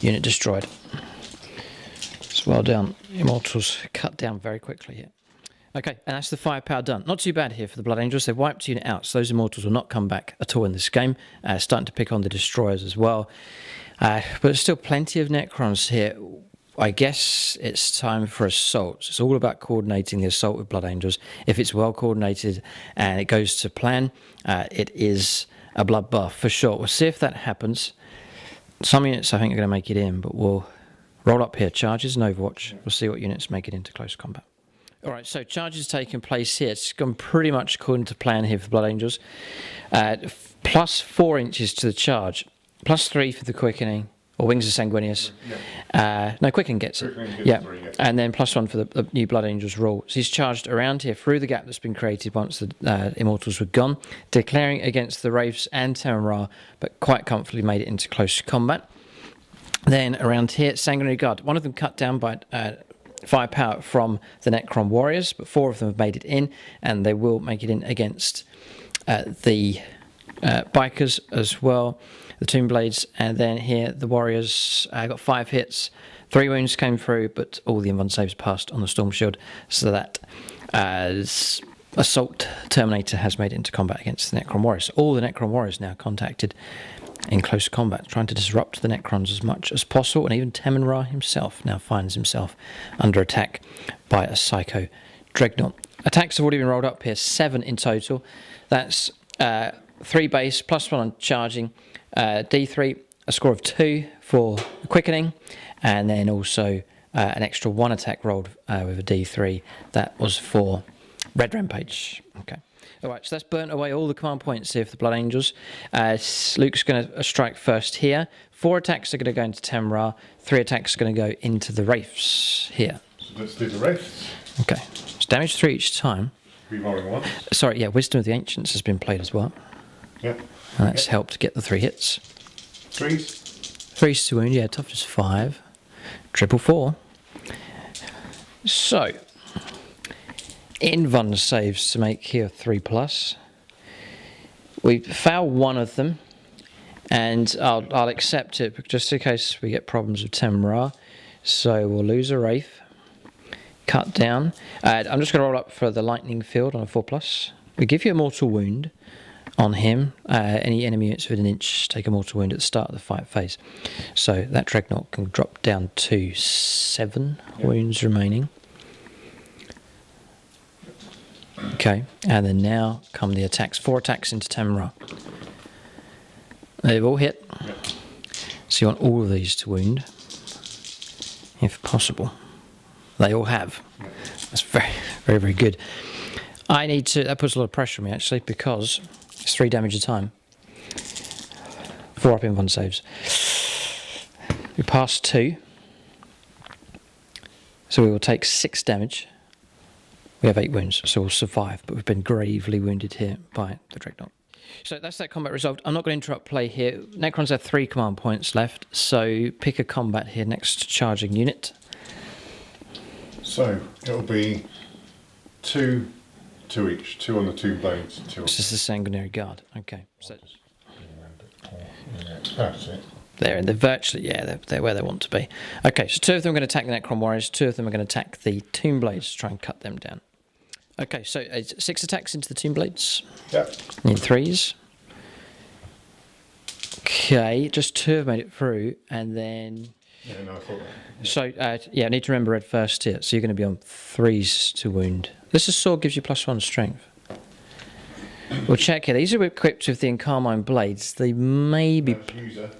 Unit destroyed. It's well done. Immortals cut down very quickly here. Okay, and that's the firepower done. Not too bad here for the Blood Angels. They've wiped unit out, so those Immortals will not come back at all in this game. Starting to pick on the destroyers as well. But there's still plenty of Necrons here. I guess it's time for assaults. It's all about coordinating the assault with Blood Angels. If it's well coordinated and it goes to plan, it is a bloodbath for sure. We'll see if that happens. Some units I think are going to make it in, but we'll roll up here. Charges and Overwatch. We'll see what units make it into close combat. All right, so charges taking place here. It's gone pretty much according to plan here for Blood Angels. Plus 4 inches to the charge. Plus 3 for the quickening. Or Wings of Sanguinius. Yeah. No, Quickening gets it. Yeah. 3, yeah. And then +1 for the new Blood Angels rule. So he's charged around here through the gap that's been created once the Immortals were gone, declaring against the Wraiths and Tamun, but quite comfortably made it into close combat. Then around here, Sanguinary Guard. One of them cut down by firepower from the Necron Warriors, but 4 of them have made it in, and they will make it in against the Bikers as well. The Tomb Blades, and then here the Warriors got 5 hits, 3 wounds came through, but all the invuln saves passed on the Storm Shield, so that Assault Terminator has made it into combat against the Necron Warriors. All the Necron Warriors now contacted in close combat, trying to disrupt the Necrons as much as possible, and even Tamun himself now finds himself under attack by a Psycho Dreadnought. Attacks have already been rolled up here, 7 in total. That's 3 base, +1 on charging, D3, a score of 2 for quickening, and then also an extra 1 attack rolled with a D3. That was for Red Rampage. Okay. All right, so that's burnt away all the command points here for the Blood Angels. Luke's going to strike first here. 4 attacks are going to go into Tamra. 3 attacks are going to go into the Wraiths here. So let's do the Wraiths. Okay, it's damage 3 each time. Rerolling once. Sorry, yeah, Wisdom of the Ancients has been played as well. Yeah. And that's helped get the 3 hits. 3s. 3s to wound, yeah, toughness 5. Triple 4. So, Invuln saves to make here 3+. We fail one of them, and I'll accept it just in case we get problems with Tamra. So we'll lose a Wraith. Cut down. I'm just going to roll up for the Lightning Field on a 4+. We give you a mortal wound on him. Any enemy units within an inch take a mortal wound at the start of the fight phase. So that Dreadnought can drop down to 7 wounds remaining. Okay, and then now come the attacks. 4 attacks into Tamra. They've all hit. So you want all of these to wound, if possible. They all have. That's very, very, very good. I need to... That puts a lot of pressure on me, actually, because it's 3 damage a time. 4 up in 1 saves. We pass 2. So we will take 6 damage. We have 8 wounds, so we'll survive, but we've been gravely wounded here by the Dreadnought. So that's that combat resolved. I'm not going to interrupt play here. Necrons have 3 command points left, so pick a combat here next charging unit. So it'll be 2 each, 2 on the 2 blades. 2 on This is the Sanguinary Guard. Okay, so that's it. they're virtually, yeah, they're where they want to be. Okay, so 2 of them are going to attack the Necron Warriors, 2 of them are going to attack the Tomb Blades to try and cut them down. Okay, so 6 attacks into the Tomb Blades. Yep. Need 3s. Okay, just 2 have made it through, and then... Yeah, no, I thought that. Yeah. So, yeah, I need to remember red first here, so you're going to be on 3s to wound. This is sword gives you +1 strength. We'll check here. These are equipped with the Encarmine Blades. They may be... User.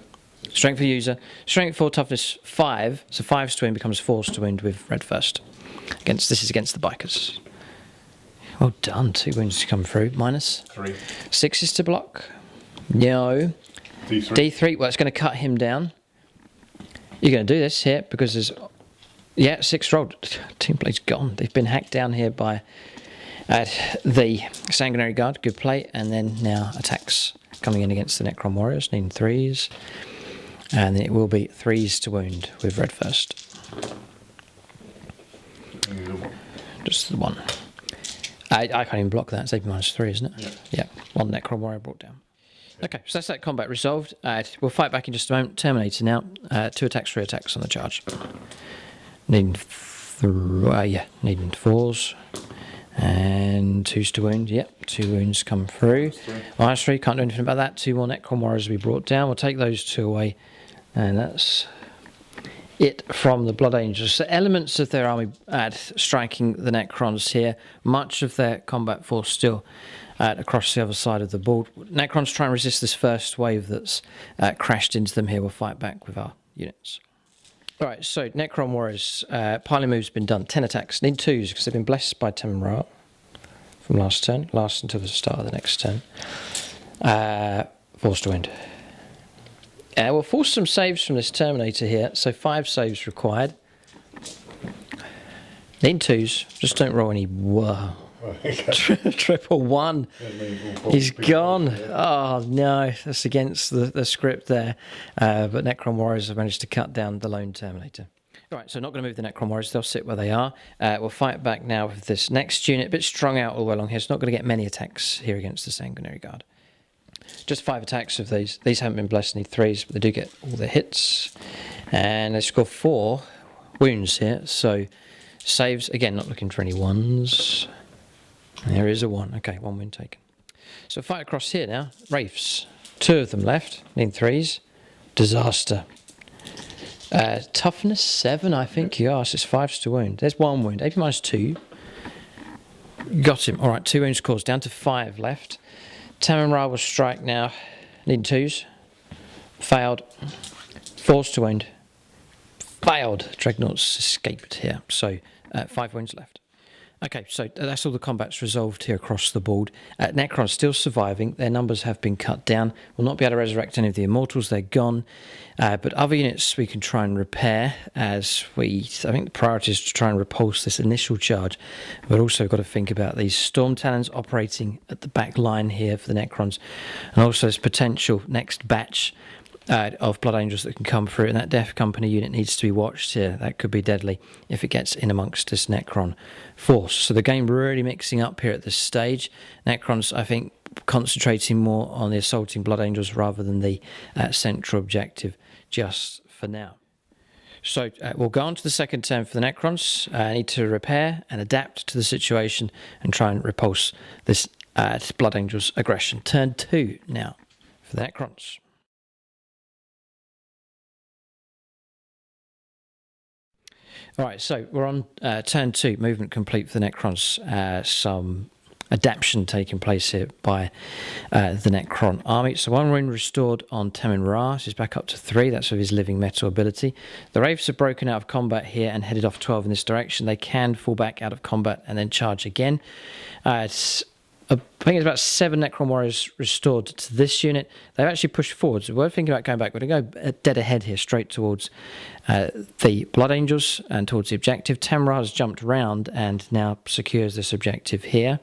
Strength for user. Strength 4, toughness 5. So 5's to wound becomes 4's to wound with red first. This is against the bikers. Well done. 2 wounds to come through. Minus. 3. 6 is to block. No. D3. D3. Well, it's going to cut him down. You're going to do this here because there's... Yeah, 6 rolled. Tomb Blade's gone. They've been hacked down here by the Sanguinary Guard. Good play. And then now attacks coming in against the Necron Warriors. Needing 3s. And then it will be 3s to wound with red first. Just the 1. I can't even block that. It's AP -3, isn't it? Yeah. 1 Necron Warrior brought down. Okay, so that's that combat resolved. We'll fight back in just a moment. Terminator now. 2 attacks, 3 attacks on the charge. Needing 4s. And 2s to wound. Yep, 2 wounds come through. -3, can't do anything about that. 2 more Necron Warriors will be brought down. We'll take those 2 away. And that's it from the Blood Angels. So elements of their army striking the Necrons here. Much of their combat force still across the other side of the board. Necrons try and resist this first wave that's crashed into them here. We'll fight back with our units. All right, so Necron Warriors, piling move's been done. 10 attacks. Need 2s because they've been blessed by Tamra from last turn. Last until the start of the next turn. 4s to wound. We'll force some saves from this Terminator here. So 5 saves required. Need 2s. Just don't roll any... Whoa. Triple 1. He's gone. Oh no, that's against the script there. But Necron Warriors have managed to cut down the lone Terminator. All right, so not going to move the Necron Warriors. They'll sit where they are. We'll fight back now with this next unit. A bit strung out all the way along here. It's not going to get many attacks here against the Sanguinary Guard. Just 5 attacks of these. These haven't been blessed, need 3s, but they do get all the hits. And they score 4 wounds here. So saves, again, not looking for any 1s. There is a 1. Okay, 1 wound taken. So fight across here now. Wraiths. 2 of them left. Need 3s. Disaster. Toughness 7, I think. Yes, it's 5s to wound. There's 1 wound. AP -2. Got him. All right, 2 wounds caused. Down to 5 left. Tamun will strike now. Need 2s. Failed. 4s to wound. Failed. Dreadnoughts escaped here. So 5 wounds left. Okay, so that's all the combat's resolved here across the board. Necron's still surviving. Their numbers have been cut down. We'll not be able to resurrect any of the Immortals. They're gone. But other units we can try and repair I think the priority is to try and repulse this initial charge. But also got to think about these Storm Talons operating at the back line here for the Necrons. And also this potential next batch of Blood Angels that can come through, and that Death Company unit needs to be watched here. That could be deadly if it gets in amongst this Necron force. So the game really mixing up here at this stage. Necrons, I think, concentrating more on the assaulting Blood Angels rather than the central objective just for now. So we'll go on to the second turn for the Necrons. Need to repair and adapt to the situation and try and repulse this Blood Angels aggression. Turn 2 now for the Necrons. All right, so we're on turn 2, movement complete for the Necrons. Some adaptation taking place here by the Necron army. So 1 wound restored on Tamun. So he's back up to 3. That's with his living metal ability. The Wraiths have broken out of combat here and headed off 12 in this direction. They can fall back out of combat and then charge again. I think it's about 7 Necron warriors restored to this unit. They've actually pushed forward, so we're thinking about going back. We're going to go dead ahead here, straight towards the Blood Angels and towards the objective. Tamun has jumped round and now secures this objective here.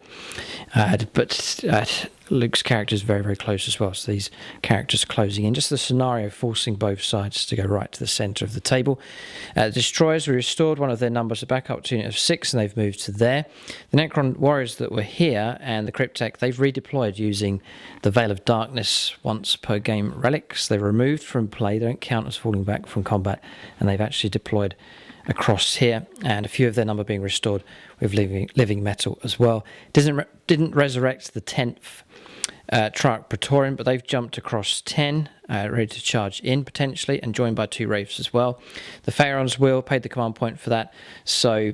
But Luke's character is very, very close as well, so these characters closing in. Just the scenario forcing both sides to go right to the centre of the table. Destroyers, we restored one of their numbers back up to a unit of 6, and they've moved to there. The Necron warriors that were here and the Cryptek, they've redeployed using the Veil of Darkness once per game relics. They're removed from play, they don't count as falling back from combat, and they've actually deployed across here, and a few of their number being restored with living metal as well. Didn't resurrect the 10th Triarch Praetorian, but they've jumped across 10, ready to charge in potentially, and joined by 2 Wraiths as well. The Pharaons will paid the command point for that. So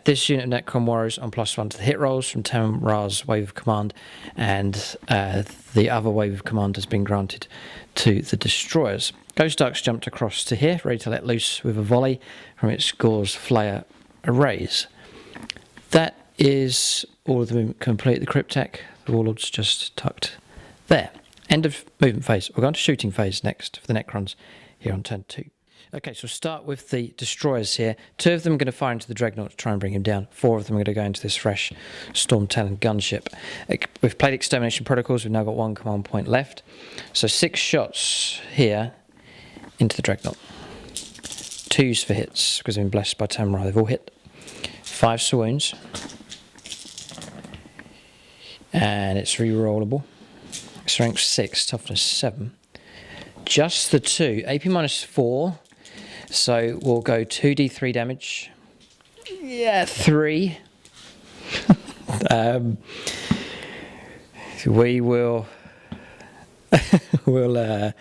this unit of Necron warriors on +1 to the hit rolls from Tamun wave of command, and the other wave of command has been granted to the destroyers. Ghost Ducks jumped across to here, ready to let loose with a volley from its Gauze Flayer arrays. That is all of them complete. The Cryptek, the Warlords just tucked there. End of movement phase. We're going to shooting phase next for the Necrons here on turn 2. Okay, so we'll start with the destroyers here. 2 of them are going to fire into the Dreadnought to try and bring him down. 4 of them are going to go into this fresh Storm Talon gunship. We've played Extermination Protocols. We've now got 1 command point left. So 6 shots here into the Dreadnought. 2s for hits because they've been blessed by Tamun. They've all hit. 5s for wounds. And it's re-rollable. Strength 6, toughness 7. Just the 2. AP -4. So we'll go 2d3 damage. Yeah, 3. We will we'll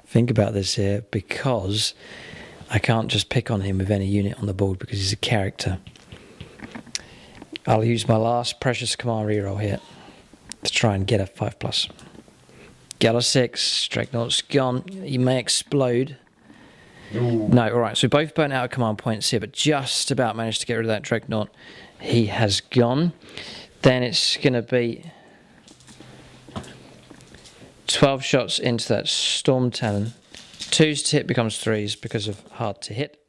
think about this here, because I can't just pick on him with any unit on the board because he's a character. I'll use my last precious command reroll here to try and get a 5+. Get a 6. Dreadnought's gone. He may explode. Ooh. No, all right. So we both burnt out of command points here, but just about managed to get rid of that Dreadnought. He has gone. Then it's going to be 12 shots into that Storm Talon. 2s to hit becomes 3s because of hard to hit.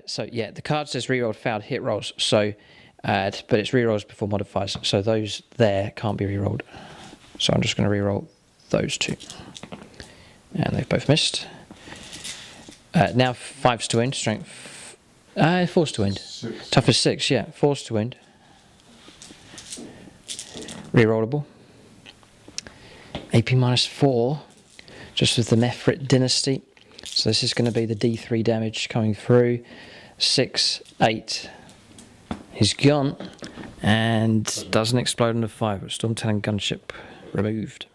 So yeah, the card says rerolled failed hit rolls. So, but it's rerolls before modifiers. So those there can't be rerolled. So I'm just going to reroll those 2. And they've both missed. Now 5s to wound, strength 4s to wound. 6. Toughness 6, yeah. 4s to wound. Rerollable. AP -4, just with the Mephrit Dynasty. So this is going to be the D3 damage coming through. 6, 8. He's gone. And doesn't explode on the 5. Storm Talon gunship removed.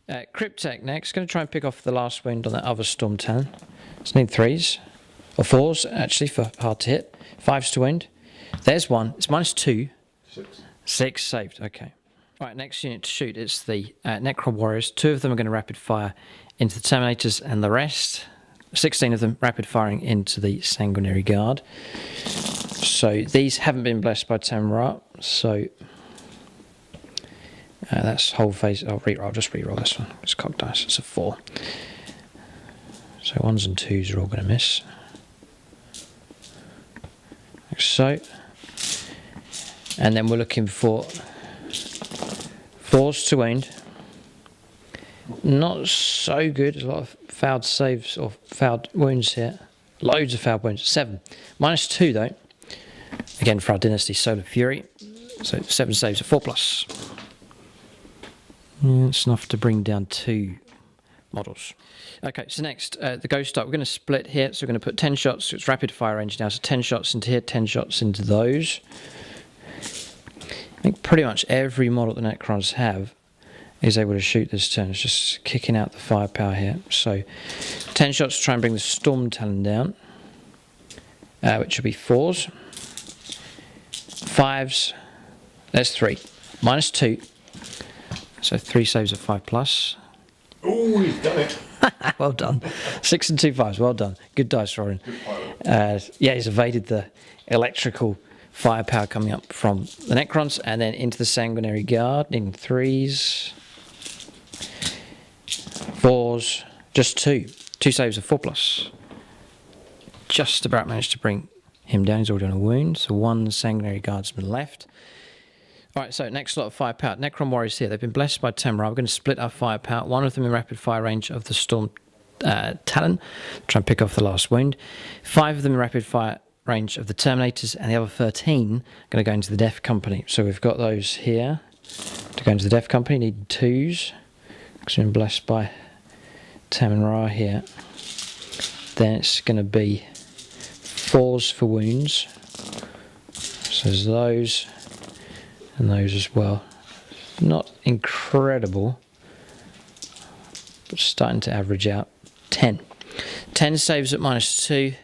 Cryptek next. Going to try and pick off the last wound on that other Storm Talon. Just need 3s. Or 4s, actually, for hard to hit. 5s to wound. There's 1. It's -2. 6. 6 saved. Okay. Right, next unit to shoot. It's the Necron warriors. 2 of them are going to rapid fire into the Terminators, and the rest, 16 of them, rapid firing into the Sanguinary Guard. So these haven't been blessed by Tamun, so that's whole phase. I'll just re-roll this one. It's cocked dice. It's a 4. So 1s and 2s are all going to miss. Like so. And then we're looking for 4s to wound. Not so good. There's a lot of fouled saves or fouled wounds here. Loads of fouled wounds. 7. -2 though. Again for our Dynasty Solar Fury. So 7 saves, a 4+. It's enough to bring down 2 models. Okay, so next, the Ghost Dart. We're going to split here. So we're going to put 10 shots. So it's rapid fire range now. So 10 shots into here, 10 shots into those. I think pretty much every model the Necrons have is able to shoot this turn. It's just kicking out the firepower here. So 10 shots to try and bring the Storm Talon down, which will be 4s. 5s, that's 3. -2. So 3 saves of 5+. Oh, he's done it. Well done. 6 and 2 5s, well done. Good dice rolling. Yeah, he's evaded the electrical firepower coming up from the Necrons, and then into the Sanguinary Guard in 3s. 4s, just 2. 2 saves of 4+. Just about managed to bring him down. He's already on a wound. So 1 Sanguinary Guardsman left. Alright, so next lot of firepower. Necron Warriors here. They've been blessed by Tamun. We're going to split our firepower. 1 of them in rapid fire range of the Storm Talon. Try and pick off the last wound. 5 of them in rapid fire range of the Terminators, and the other 13 are going to go into the Death Company. So we've got those here to go into the Death Company. Need 2s because we've been blessed by Tamun here. Then it's going to be 4s for wounds. So there's those and those as well. Not incredible, but starting to average out. 10. 10 saves at -2.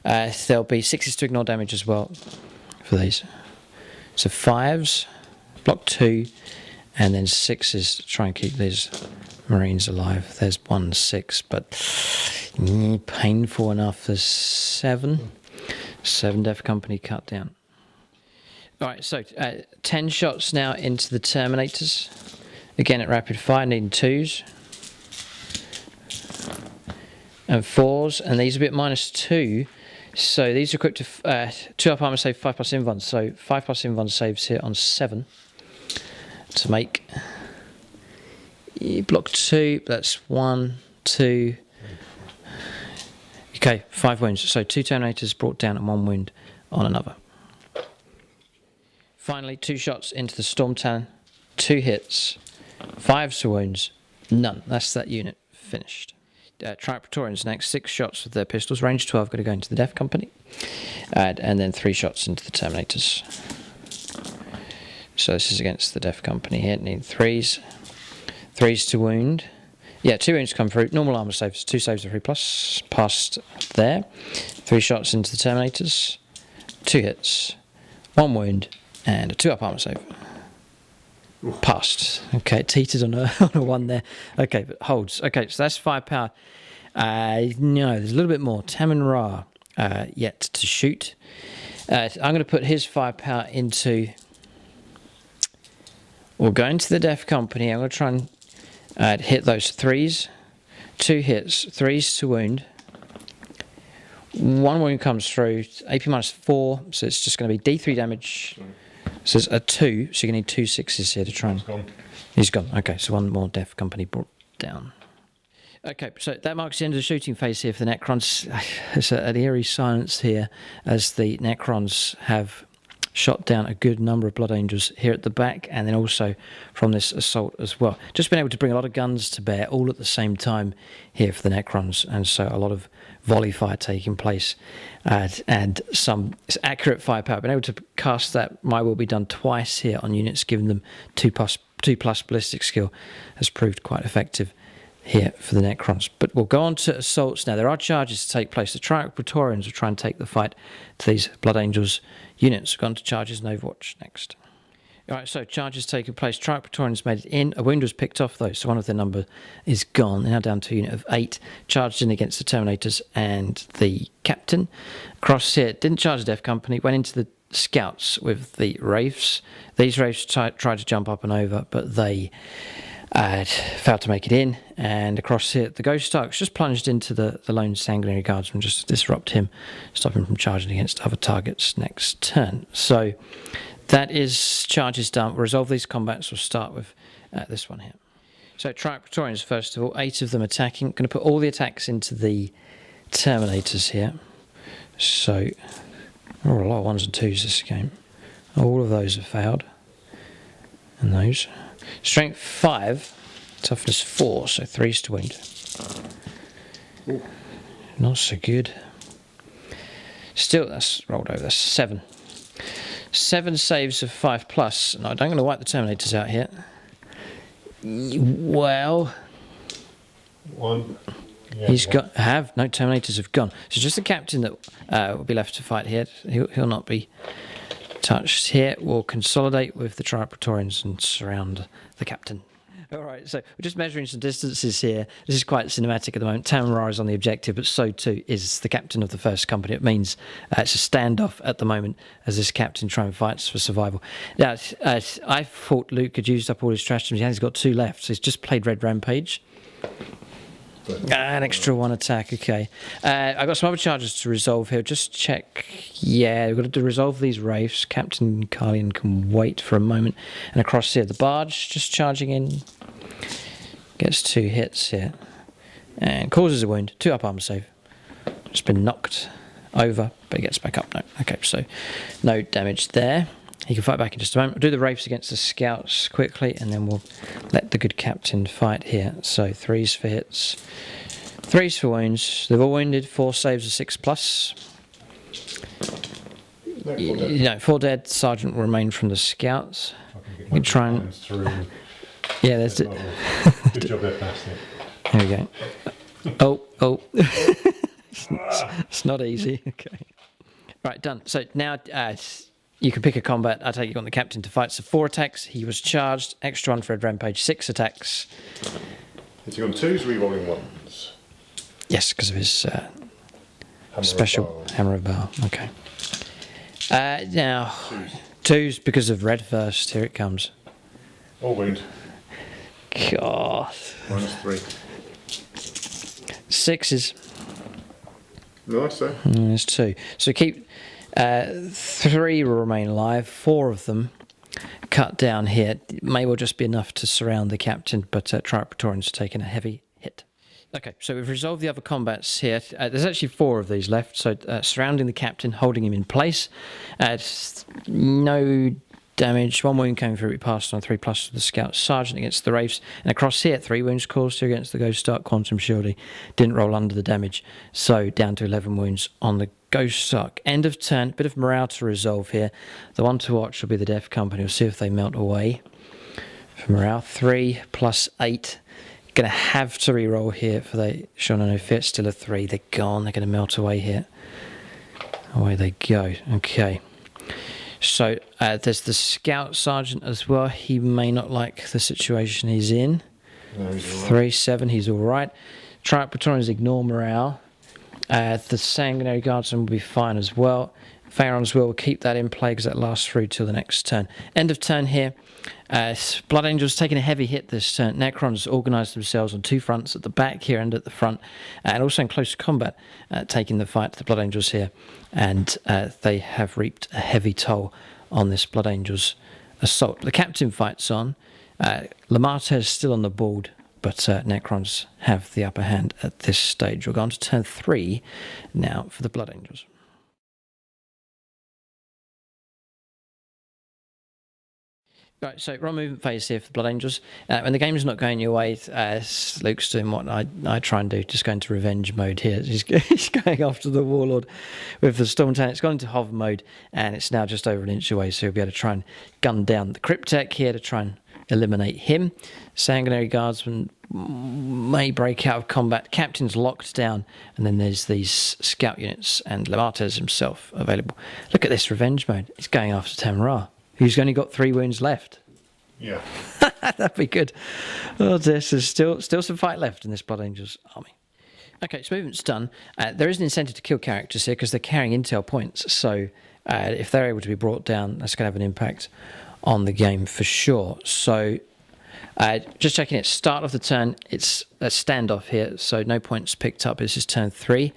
There'll be 6s to ignore damage as well for these. So 5s, block 2, and then 6s to try and keep these Marines alive. There's 1 6, but painful enough. There's 7. 7 Death Company cut down. Alright, so 10 shots now into the Terminators. Again at rapid fire, needing 2s. And 4s, and these are a bit -2. So these are equipped to 2 up armor save, 5+ invuln. So 5+ invuln saves here on 7 to make block 2. That's 1, 2. Okay, 5 wounds. So 2 Terminators brought down and 1 wound on another. Finally, 2 shots into the Storm Talon, 2 hits, 5 wounds, none. That's that unit finished. Praetorians next, 6 shots with their pistols, range 12, going to go into the Death Company, and then 3 shots into the Terminators. So this is against the Death Company here, need 3s. 3s to wound. Yeah, 2 wounds come through, normal armor saves, 2 saves of 3+, passed there. 3 shots into the Terminators, 2 hits, 1 wound, and a 2 up armor save. Passed. Okay, it teetered on a 1 there. Okay, but holds. Okay, so that's firepower. No, there's a little bit more. Tamun yet to shoot. I'm going to put his firepower into... We'll go into the Death Company. I'm going to try and hit those 3s. 2 hits. 3s to wound. 1 wound comes through. AP -4, so it's just going to be D3 damage. So it's a 2, so you're going to need 2 6s here to try and... He's gone. Okay, so 1 more Death Company brought down. Okay, so that marks the end of the shooting phase here for the Necrons. It's an eerie silence here as the Necrons have shot down a good number of Blood Angels here at the back, and then also from this assault as well. Just been able to bring a lot of guns to bear all at the same time here for the Necrons, and so a lot of volley fire taking place and some accurate firepower. Been able to cast that My Will Be Done twice here on units, giving them 2+ ballistic skill has proved quite effective here for the Necrons. But we'll go on to assaults now. There are charges to take place. The Praetorians will try and take the fight to these Blood Angels units. We've gone to charges and Overwatch next. Alright, so charges taking place. Praetorians made it in. A wound was picked off though, so one of their number is gone. They're now down to a unit of 8. Charged in against the Terminators and the captain. Across here, didn't charge the Death Company, went into the scouts with the Wraiths. These Wraiths tried to jump up and over, but they failed to make it in. And across here, the Ghost Starks just plunged into the lone Sanguinary Guardsman just to disrupt him, stop him from charging against other targets next turn. So that is charges done. We'll resolve these combats. We'll start with this one here. So Praetorians, first of all, 8 of them attacking. Going to put all the attacks into the Terminators here. So, a lot of 1s and 2s this game. All of those have failed. And those. Strength 5, toughness 4, so 3s to wound. Ooh. Not so good. Still, that's rolled over. That's 7. 7 saves of 5+. No, I'm going to wipe the Terminators out here. Well, 1. Yeah, he's no Terminators have gone. So just the captain that will be left to fight here. He'll not be touched here. We'll consolidate with the Praetorians and surround the captain. Alright, so we're just measuring some distances here. This is quite cinematic at the moment. Tamun is on the objective, but so too is the captain of the first company. It means it's a standoff at the moment as this captain tries and fights for survival. Now, I thought Luke had used up all his stratagems. He's got 2 left, so he's just played Red Rampage. An extra 1 attack, okay. I've got some other charges to resolve here. Just check. Yeah, we've got to resolve these Wraiths. Captain Carlian can wait for a moment. And across here, the Barge just charging in. Gets 2 hits here. And causes a wound. 2 up armor save. Just been knocked over, but he gets back up. No. Okay, so no damage there. He can fight back in just a moment. We'll do the Wraiths against the Scouts quickly, and then we'll let the good captain fight here. So 3s for hits, 3s for wounds. They've all wounded, 4 saves of 6+. No, 4 dead. Sergeant will remain from the Scouts. You can try and... Yeah, that's it. Good job there, Bastard. There we go. Oh. It's not easy. Okay. Right, done. So now... you can pick a combat. I take you on the captain to fight. So 4 attacks. He was charged. Extra 1 for Red Rampage. 6 attacks. Hitting on 2s, re-rolling 1s. Yes, because of his special Hammer of Baal. Okay. Now, 2s because of red first. Here it comes. All wound. God. -3. 6s. Nice, though. There's 2. So keep... 3 will remain alive. 4 of them cut down here. It may well just be enough to surround the captain, but Praetorians taking a heavy hit. Okay, so we've resolved the other combats here. There's actually 4 of these left. So surrounding the captain, holding him in place. No damage. 1 wound came through. We passed on 3+ to the Scout Sergeant against the Wraiths. And across here, 3 wounds caused here against the Ghost Stark. Quantum Shielding didn't roll under the damage. So down to 11 wounds on the Ghost Stark. End of turn. Bit of morale to resolve here. The one to watch will be the Death Company. We'll see if they melt away. For morale, 3 + 8. Going to have to re-roll here for the Shauna No Fit. Still a 3. They're gone. They're going to melt away here. Away they go. Okay. So there's the Scout Sergeant as well. He may not like the situation he's in. No, he's all right. 3-7. He's all right. Praetorians ignore morale. The Sanguinary Guardsman will be fine as well. Pharaons will keep that in play because that lasts through till the next turn. End of turn here. Blood Angels taking a heavy hit this turn. Necrons organised themselves on 2 fronts, at the back here and at the front, and also in close combat, taking the fight to the Blood Angels here. And they have reaped a heavy toll on this Blood Angels assault. The captain fights on. Lamarte is still on the board, but Necrons have the upper hand at this stage. We're going to turn 3 now for the Blood Angels. Right, so we're on movement phase here for the Blood Angels. When the game's not going your way, Luke's doing what I try and do, just going to revenge mode here. He's going after the Warlord with the Storm Tank. It's gone into hover mode, and it's now just over an inch away, so he'll be able to try and gun down the Cryptek here to try and eliminate him. Sanguinary Guardsman may break out of combat. Captain's locked down, and then there's these scout units, and Lamartez himself available. Look at this revenge mode. He's going after Tamara. who's only got 3 wounds left. Yeah. That'd be good. Oh, there's still some fight left in this Blood Angels army. Okay, so movement's done. There is an incentive to kill characters here because they're carrying intel points. So if they're able to be brought down, that's going to have an impact on the game for sure. So just checking it. Start of the turn, it's a standoff here, so no points picked up. This is turn 3.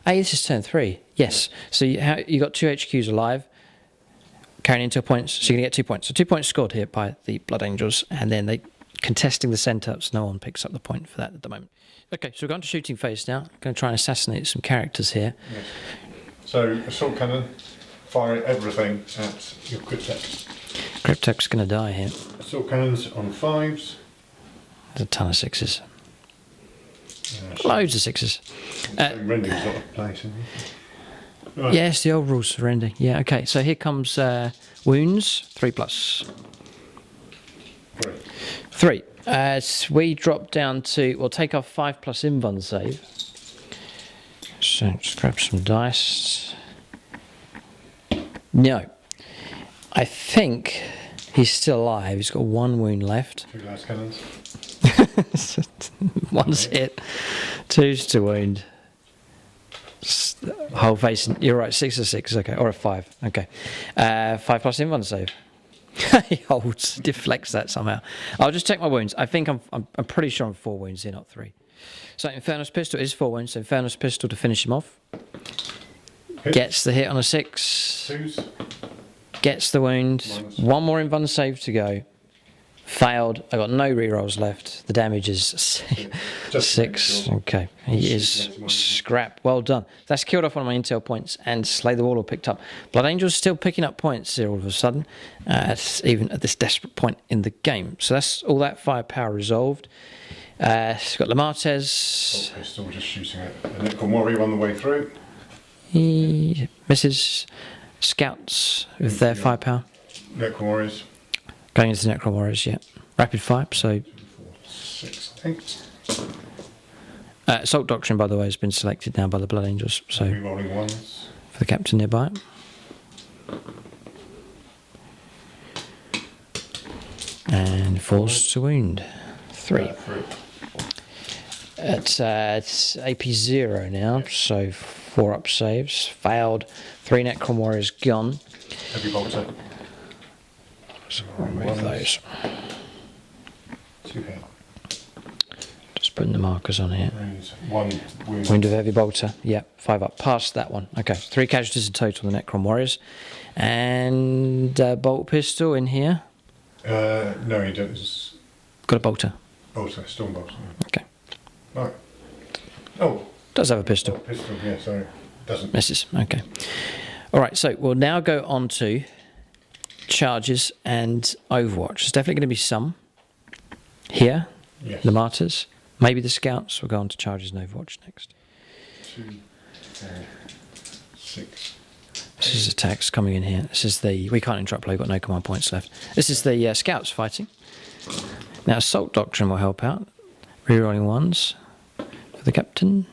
Hey, this is turn 3. Yes. So you got 2 HQs alive, carrying intel points, so you're going to get 2 points. So 2 points scored here by the Blood Angels, and then they contesting the centre, so no one picks up the point for that at the moment. Okay, so we're going to shooting phase now. Going to try and assassinate some characters here. Yes. So assault cannon, fire everything at your cryptex. Cryptek's going to die here. Assault cannons on 5s. There's a ton of 6s. Loads of 6s. Rending's not a place, isn't it? Right. Yes, the old rules for rending. Yeah, okay, so here comes wounds, 3+. 3. So we drop down to, we'll take off 5+ invuln save. So just grab some dice. No. I think he's still alive. He's got 1 wound left. 2 last cannons. 1's hit. 2's to wound. Whole face. You're right, 6 or 6. Okay, or a 5. Okay. 5+ invuln save. He holds, deflects that somehow. I'll just check my wounds. I think I'm pretty sure I'm 4 wounds here, not 3. So Infernus Pistol is 4 wounds. So Infernus Pistol to finish him off. Hit. Gets the hit on a 6. 2s. Gets the wound. Minus. 1 more invuln save to go. Failed. I got no rerolls left. The damage is Just 6. Okay. He is scrap. Well done. That's killed off one of my intel points, and Slay the Warlord picked up. Blood Angel's still picking up points here all of a sudden, even at this desperate point in the game. So that's all that firepower resolved. He's got Lamartez. Pistol just shooting at a Necron Warrior on the way through. He misses. Scouts with their firepower. Necron Warriors. Going into the Necron Warriors, yeah. Rapid fire, so... 4, 6, 8. Assault Doctrine, by the way, has been selected now by the Blood Angels, so... Rerolling 1s. For the captain nearby. And falls to wound. 3. 3. It's AP 0 now, so 4 up saves. Failed. 3 Necron Warriors gone. Heavy bolter. So we'll remove those. 2 hit. Just putting the markers on here. 1 wound. Wound of Heavy Bolter. Yeah, 5 up. Past that one. Okay, 3 casualties in total, the Necron Warriors. And Bolt Pistol in here. No, he does. Got a bolter. Bolter, storm bolter. Okay. Right. Oh. Does have a pistol. Pistol, yeah, sorry. Doesn't. Misses. Okay. All right, so we'll now go on to charges and Overwatch. There's definitely going to be some here. Yes. The Martyrs. Maybe the Scouts. We'll go on to charges and Overwatch next. 2, 4, 6. This is attacks coming in here. This is the... We can't interrupt play. We've got no command points left. This is the Scouts fighting. Now, Assault Doctrine will help out. Rerolling 1s for the captain.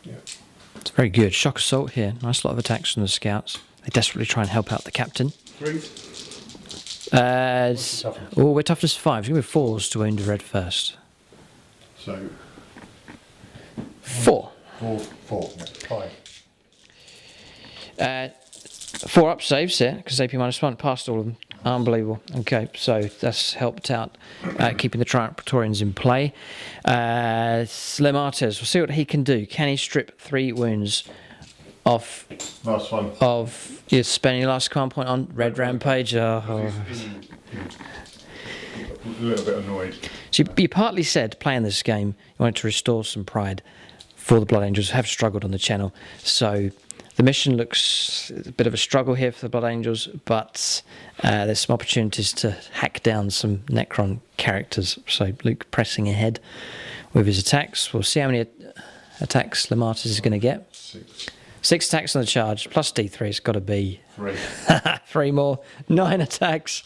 Yeah. It's very good. Shock Assault here. Nice lot of attacks from the Scouts. They desperately try and help out the captain. 3. We're toughness 5. We're going to 4s to wound red first. So 4. 4, 4, yeah, 5. 4 up saves here because AP -1 past all of them. Unbelievable. Okay, so that's helped out keeping the Triumph Praetorians in play. Lemartes, we'll see what he can do. Can he strip 3 wounds off? Last one. Of you're spending your last command point on Red Rampage. A little bit annoyed. So you partly said playing this game you wanted to restore some pride for the Blood Angels, who have struggled on the channel. So the mission looks a bit of a struggle here for the Blood Angels, but there's some opportunities to hack down some Necron characters. So Luke pressing ahead with his attacks. We'll see how many attacks Lamartis is going to get. 6 attacks on the charge, plus D3, it's got to be 3. 3 more. 9 attacks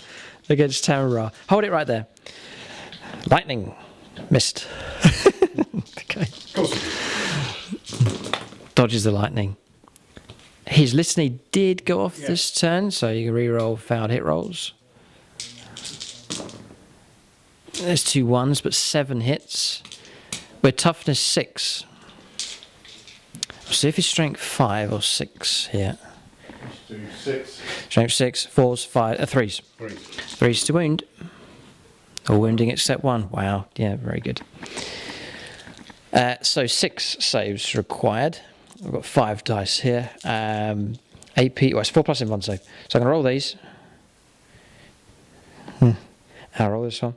against Tamara. Hold it right there. Lightning. Missed. Okay. Of course. Dodges the lightning. His Listening did go off this turn, so you can re-roll failed hit rolls. There's 2 1s, but 7 hits. We're toughness 6. We'll see if he's strength 5 or 6 here. Let's do 6. Strength 6, 4s, 5, 3s. 3s to wound. All wounding except 1. Wow, yeah, very good. So 6 saves required. We've got 5 dice here. AP, well, it's 4+ in 1 save. So I'm going to roll these. I'll roll this one.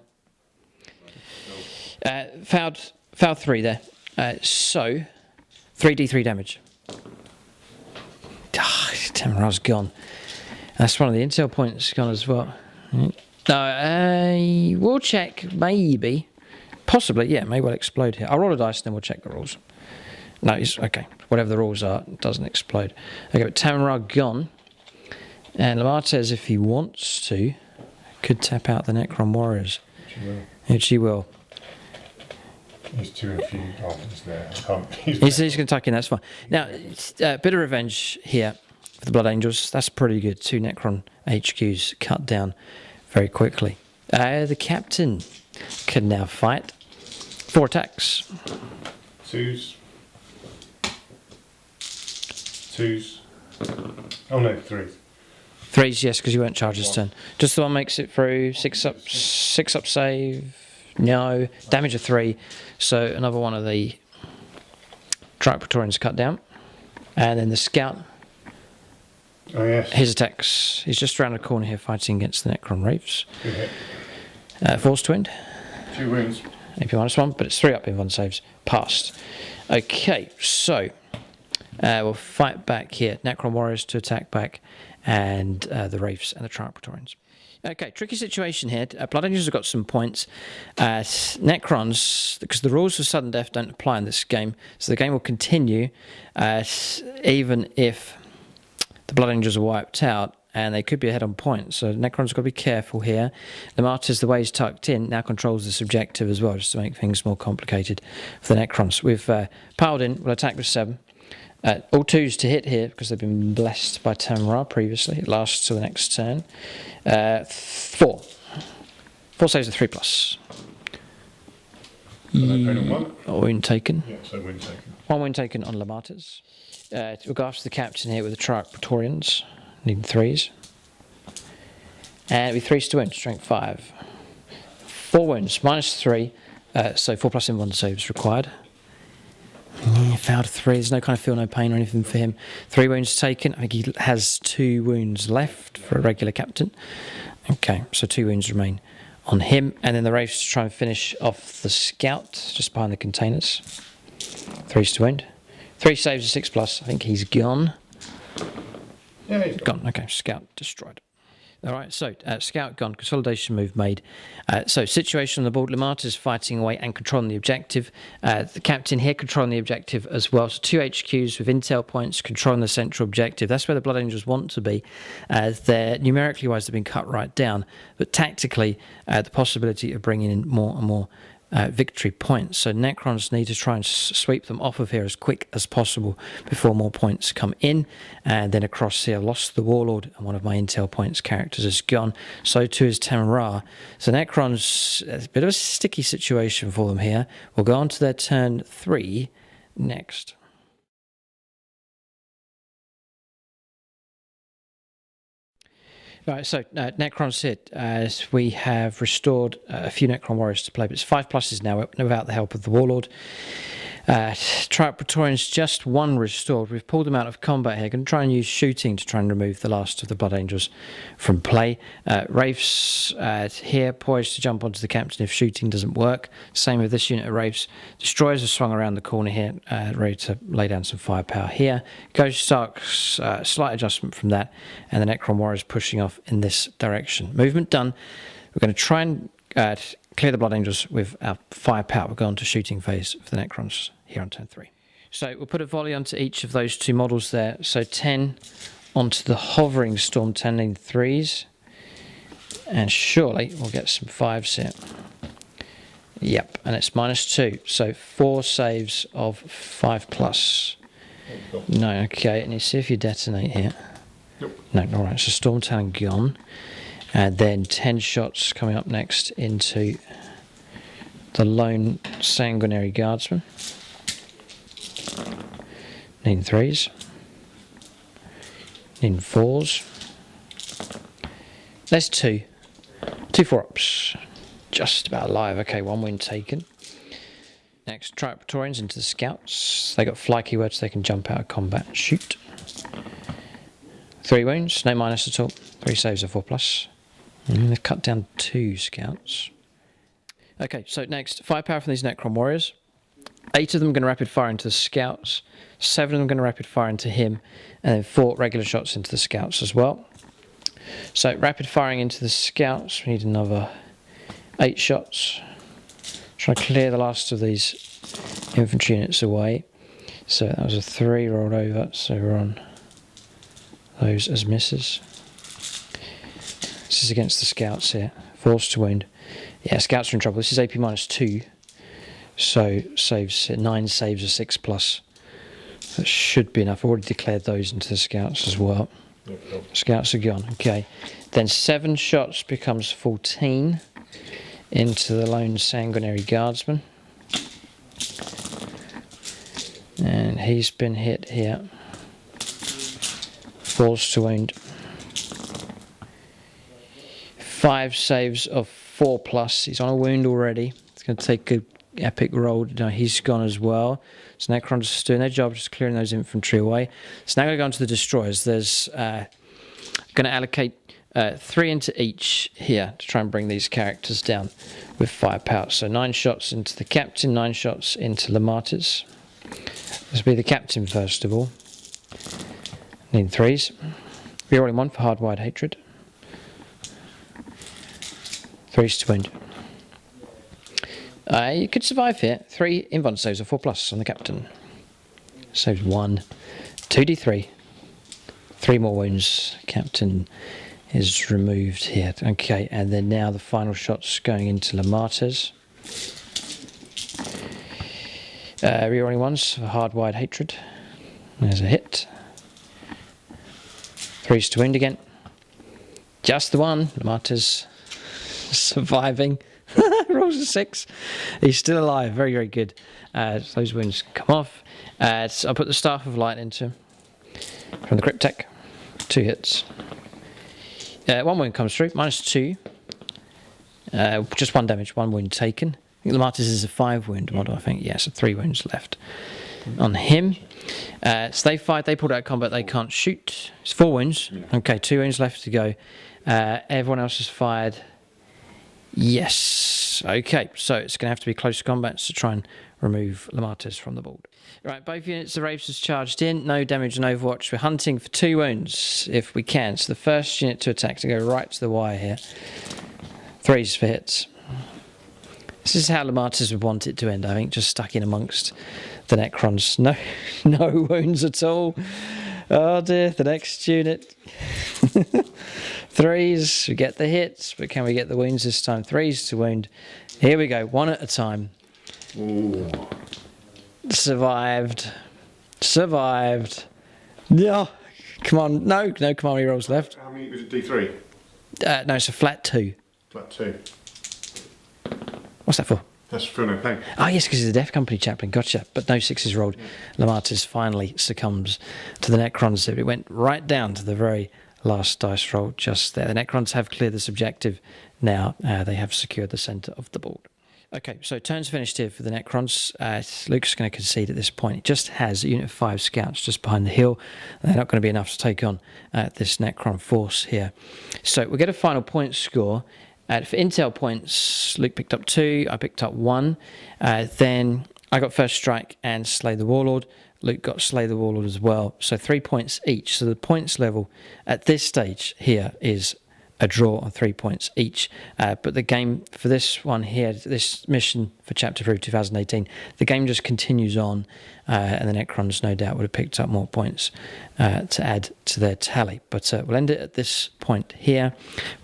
Fouled 3 there. So 3d3 damage. Tamunra's gone. That's one of the intel points gone as well. No, we'll check, maybe. Possibly, yeah, may well explode here. I'll roll a dice, then we'll check the rules. No, it's okay. Whatever the rules are, it doesn't explode. Okay, but Tamunra gone. And Lamartez, if he wants to, could tap out the Necron Warriors. Which he will. He's 2 and few items there. He's going to tuck in, that's fine. Now, a bit of revenge here for the Blood Angels. That's pretty good. 2 Necron HQs cut down very quickly. The captain can now fight. 4 attacks. 2s. 2s. Oh no, 3s. 3s, yes, because you weren't charged this turn. Just the one makes it through. 6 up save. No. Damage of 3. So another one of the Praetorians cut down. And then the scout. Oh yes. His attacks. He's just around the corner here fighting against the Necron Wraiths. Good hit. 4's twinned. 2 wounds. AP -1, but it's 3 up in 1 saves. Passed. Okay, so we'll fight back here. Necron Warriors to attack back, and the Wraiths and the Praetorians. Okay, tricky situation here. Blood Angels have got some points. Necrons, because the rules of sudden death don't apply in this game, so the game will continue even if the Blood Angels are wiped out, and they could be ahead on points. So Necron's got to be careful here. The Martyrs, the way he's tucked in, now controls this objective as well, just to make things more complicated for the Necrons. We've piled in, we'll attack with 7. All 2s to hit here, because they've been blessed by Tamunra previously. It lasts till the next turn. 4. 4 saves with 3+. Wound taken. Yeah, so wound taken. 1 wound taken on Lamartez. We'll go after the captain here with the Praetorians. Need 3s. And with 3s to wound, strength 5. 4 wounds, -3. So 4+ in 1 saves required. Failed 3. There's no kind of feel no pain or anything for him. 3 wounds taken. I think he has 2 wounds left for a regular captain. Okay, so 2 wounds remain on him. And then the Wraiths to try and finish off the scout just behind the containers. 3s to wound. 3 saves of 6+. I think he's gone. Yeah, he's gone. Okay, scout destroyed. All right, so scout gone, consolidation move made. So situation on the board, Lamartez is fighting away and controlling the objective. The captain here controlling the objective as well. So 2 HQs with intel points controlling the central objective. That's where the Blood Angels want to be. They're numerically wise, they've been cut right down, but tactically, the possibility of bringing in more and more victory points. So Necrons need to try and sweep them off of here as quick as possible before more points come in. And then across here, lost the Warlord, and one of my intel points characters is gone. So too is Tamunra. So Necrons, it's a bit of a sticky situation for them here. We'll go on to their turn 3 next. Right, so Necron's hit, as we have restored a few Necron Warriors to play, but it's 5+ now without the help of the Warlord. Praetorians just 1 restored. We've pulled them out of combat here. Going to try and use shooting to try and remove the last of the Blood Angels from play. Wraiths here poised to jump onto the captain if shooting doesn't work. Same with this unit of Wraiths. Destroyers have swung around the corner here, ready to lay down some firepower here. Ghost Starks, slight adjustment from that, and the Necron Warriors pushing off in this direction. Movement done. We're going to try and clear the Blood Angels with our firepower. We'll go on to shooting phase for the Necrons here on turn 3. So we'll put a volley onto each of those 2 models there. So 10 onto the hovering Storm 10 in 3s. And surely we'll get some 5s here. Yep, and it's -2. So 4 saves of 5+. No, okay. And you see if you detonate here. Nope. No, alright, so Storm Talon gone. And then 10 shots coming up next into the lone Sanguinary Guardsman. Need 3s. Need 4s. There's 2. 2 4-ups. Just about alive. Okay, 1 wound taken. Next, Praetorians into the Scouts. They got fly keywords, so they can jump out of combat and shoot. 3 wounds, no minus at all. 3 saves of 4+. And they've cut down 2 Scouts. Okay, so next, firepower from these Necron Warriors. 8 of them are going to rapid fire into the Scouts. 7 of them are going to rapid fire into him. And then 4 regular shots into the Scouts as well. So rapid firing into the Scouts, we need another 8 shots. Try to clear the last of these infantry units away. So that was a 3 rolled over, so we're on those as misses. This is against the Scouts here. Forced to wound. Yeah, Scouts are in trouble. This is AP -2. So saves 9 saves of 6+. That should be enough. I've already declared those into the Scouts as well. Scouts are gone. Okay. Then 7 shots becomes 14 into the lone Sanguinary Guardsman. And he's been hit here. Falls to wound. 5 saves of 4+. He's on a wound already. It's going to take an epic roll. No, he's gone as well. So Necrons just doing their job, just clearing those infantry away. So now we're going to go on to the destroyers. There's going to allocate 3 into each here to try and bring these characters down with firepower. So 9 shots into the captain, 9 shots into the martyrs. This will be the captain first of all. Need 3s. Rerolling 1 for hard-wired hatred. 3s to wound. You could survive here. 3 invuln saves of 4+ on the captain. Saves 1. 2d3. 3 more wounds. Captain is removed here. Okay, and then now the final shots going into the martyrs. Rerolling 1s for hard-wired hatred. There's a hit. 3s to wound again. Just the 1. The martyrs surviving. Rolls a 6. He's still alive. Very, very good. Those wounds come off. So I'll put the Staff of Light into him from the Cryptek. 2 hits. 1 wound comes through. -2. Just 1 damage. 1 wound taken. I think the Martyrs is a 5 wound model, I think. Yeah, so 3 wounds left on him. So they fight. They pulled out of combat. They can't shoot. It's 4 wounds. Okay, 2 wounds left to go. Everyone else has fired. Yes. Okay, so it's going to have to be close combat to try and remove the Martyrs from the board. Right, both units, the Raves has charged in. No damage on Overwatch. We're hunting for 2 wounds if we can. So the first unit to attack to go right to the wire here. 3s for hits. This is how the Martyrs would want it to end, I think. Just stuck in amongst the Necrons. No wounds at all. Oh dear, the next unit. 3s, we get the hits, but can we get the wounds this time? 3s to wound. Here we go, 1 at a time. Ooh. Survived. No, come on, no command rerolls left. How many was it? D3? No, it's a flat 2. Flat 2. What's that for? That's for no pain. Oh yes, because he's a Death Company chaplain. Gotcha. But no 6s rolled. The Martyrs finally succumbs to the Necrons. It went right down to the very last dice roll just there. The Necrons have cleared this objective now. They have secured the centre of the board. Okay, so turns finished here for the Necrons. Luke's going to concede at this point. It just has a unit of 5 scouts just behind the hill. They're not going to be enough to take on this Necron force here. So we'll get a final point score. For intel points, Luke picked up 2, I picked up 1. Then I got First Strike and Slay the Warlord. Luke got Slay the Warlord as well. So 3 points each. So the points level at this stage here is a draw on 3 points each. But the game for this one here, this mission for Chapter 3 of 2018, the game just continues on. And the Necrons no doubt would have picked up more points to add to their tally. But we'll end it at this point here.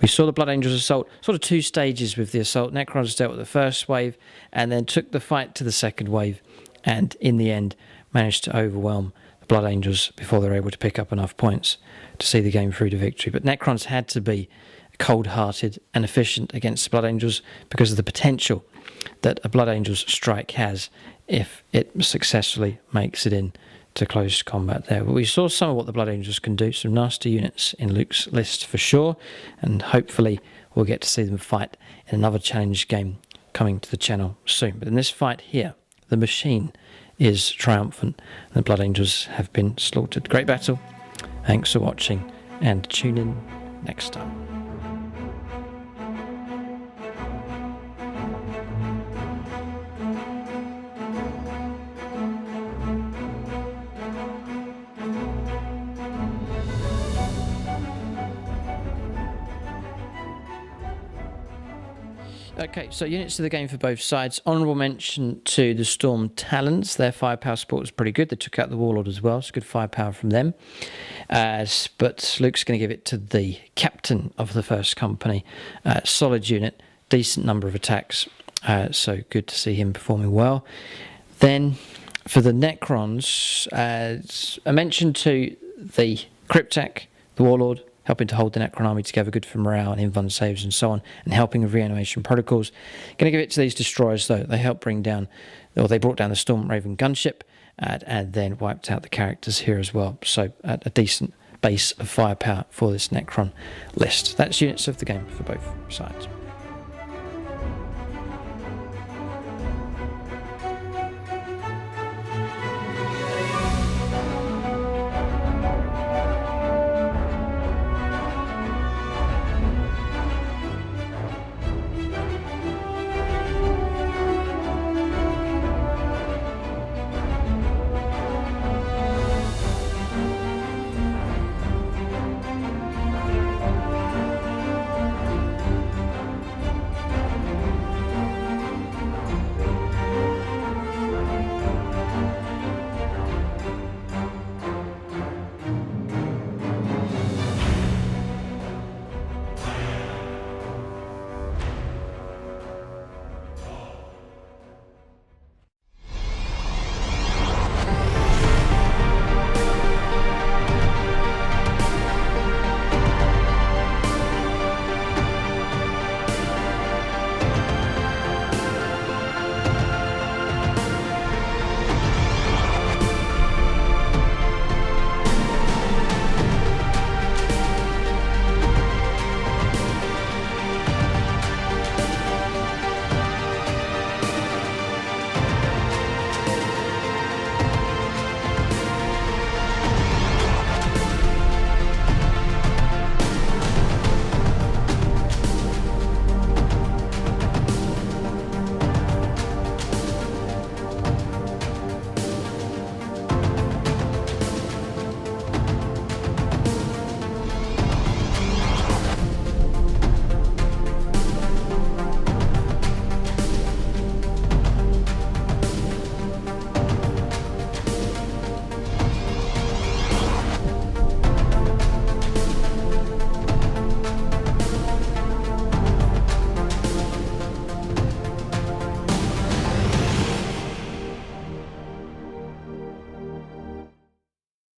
We saw the Blood Angels assault, sort of 2 stages with the assault. Necrons dealt with the first wave and then took the fight to the second wave. And in the end, managed to overwhelm Blood Angels before they're able to pick up enough points to see the game through to victory. But Necrons had to be cold-hearted and efficient against the Blood Angels because of the potential that a Blood Angel's strike has if it successfully makes it in to close combat there. But we saw some of what the Blood Angels can do, some nasty units in Luke's list for sure, and hopefully we'll get to see them fight in another challenge game coming to the channel soon. But in this fight here, the machine is triumphant and the Blood Angels have been slaughtered. Great battle. Thanks for watching and tune in next time. Okay, so units of the game for both sides. Honourable mention to the Storm Talons. Their firepower support was pretty good. They took out the Warlord as well, so good firepower from them. But Luke's going to give it to the captain of the first company. Solid unit, decent number of attacks, so good to see him performing well. Then for the Necrons, a mention to the Cryptek, the Warlord, helping to hold the Necron army together, good for morale and invuln saves and so on, and helping with reanimation protocols. Going to give it to these destroyers though. They helped bring down, or they brought down the Storm Raven gunship and then wiped out the characters here as well. So a decent base of firepower for this Necron list. That's units of the game for both sides.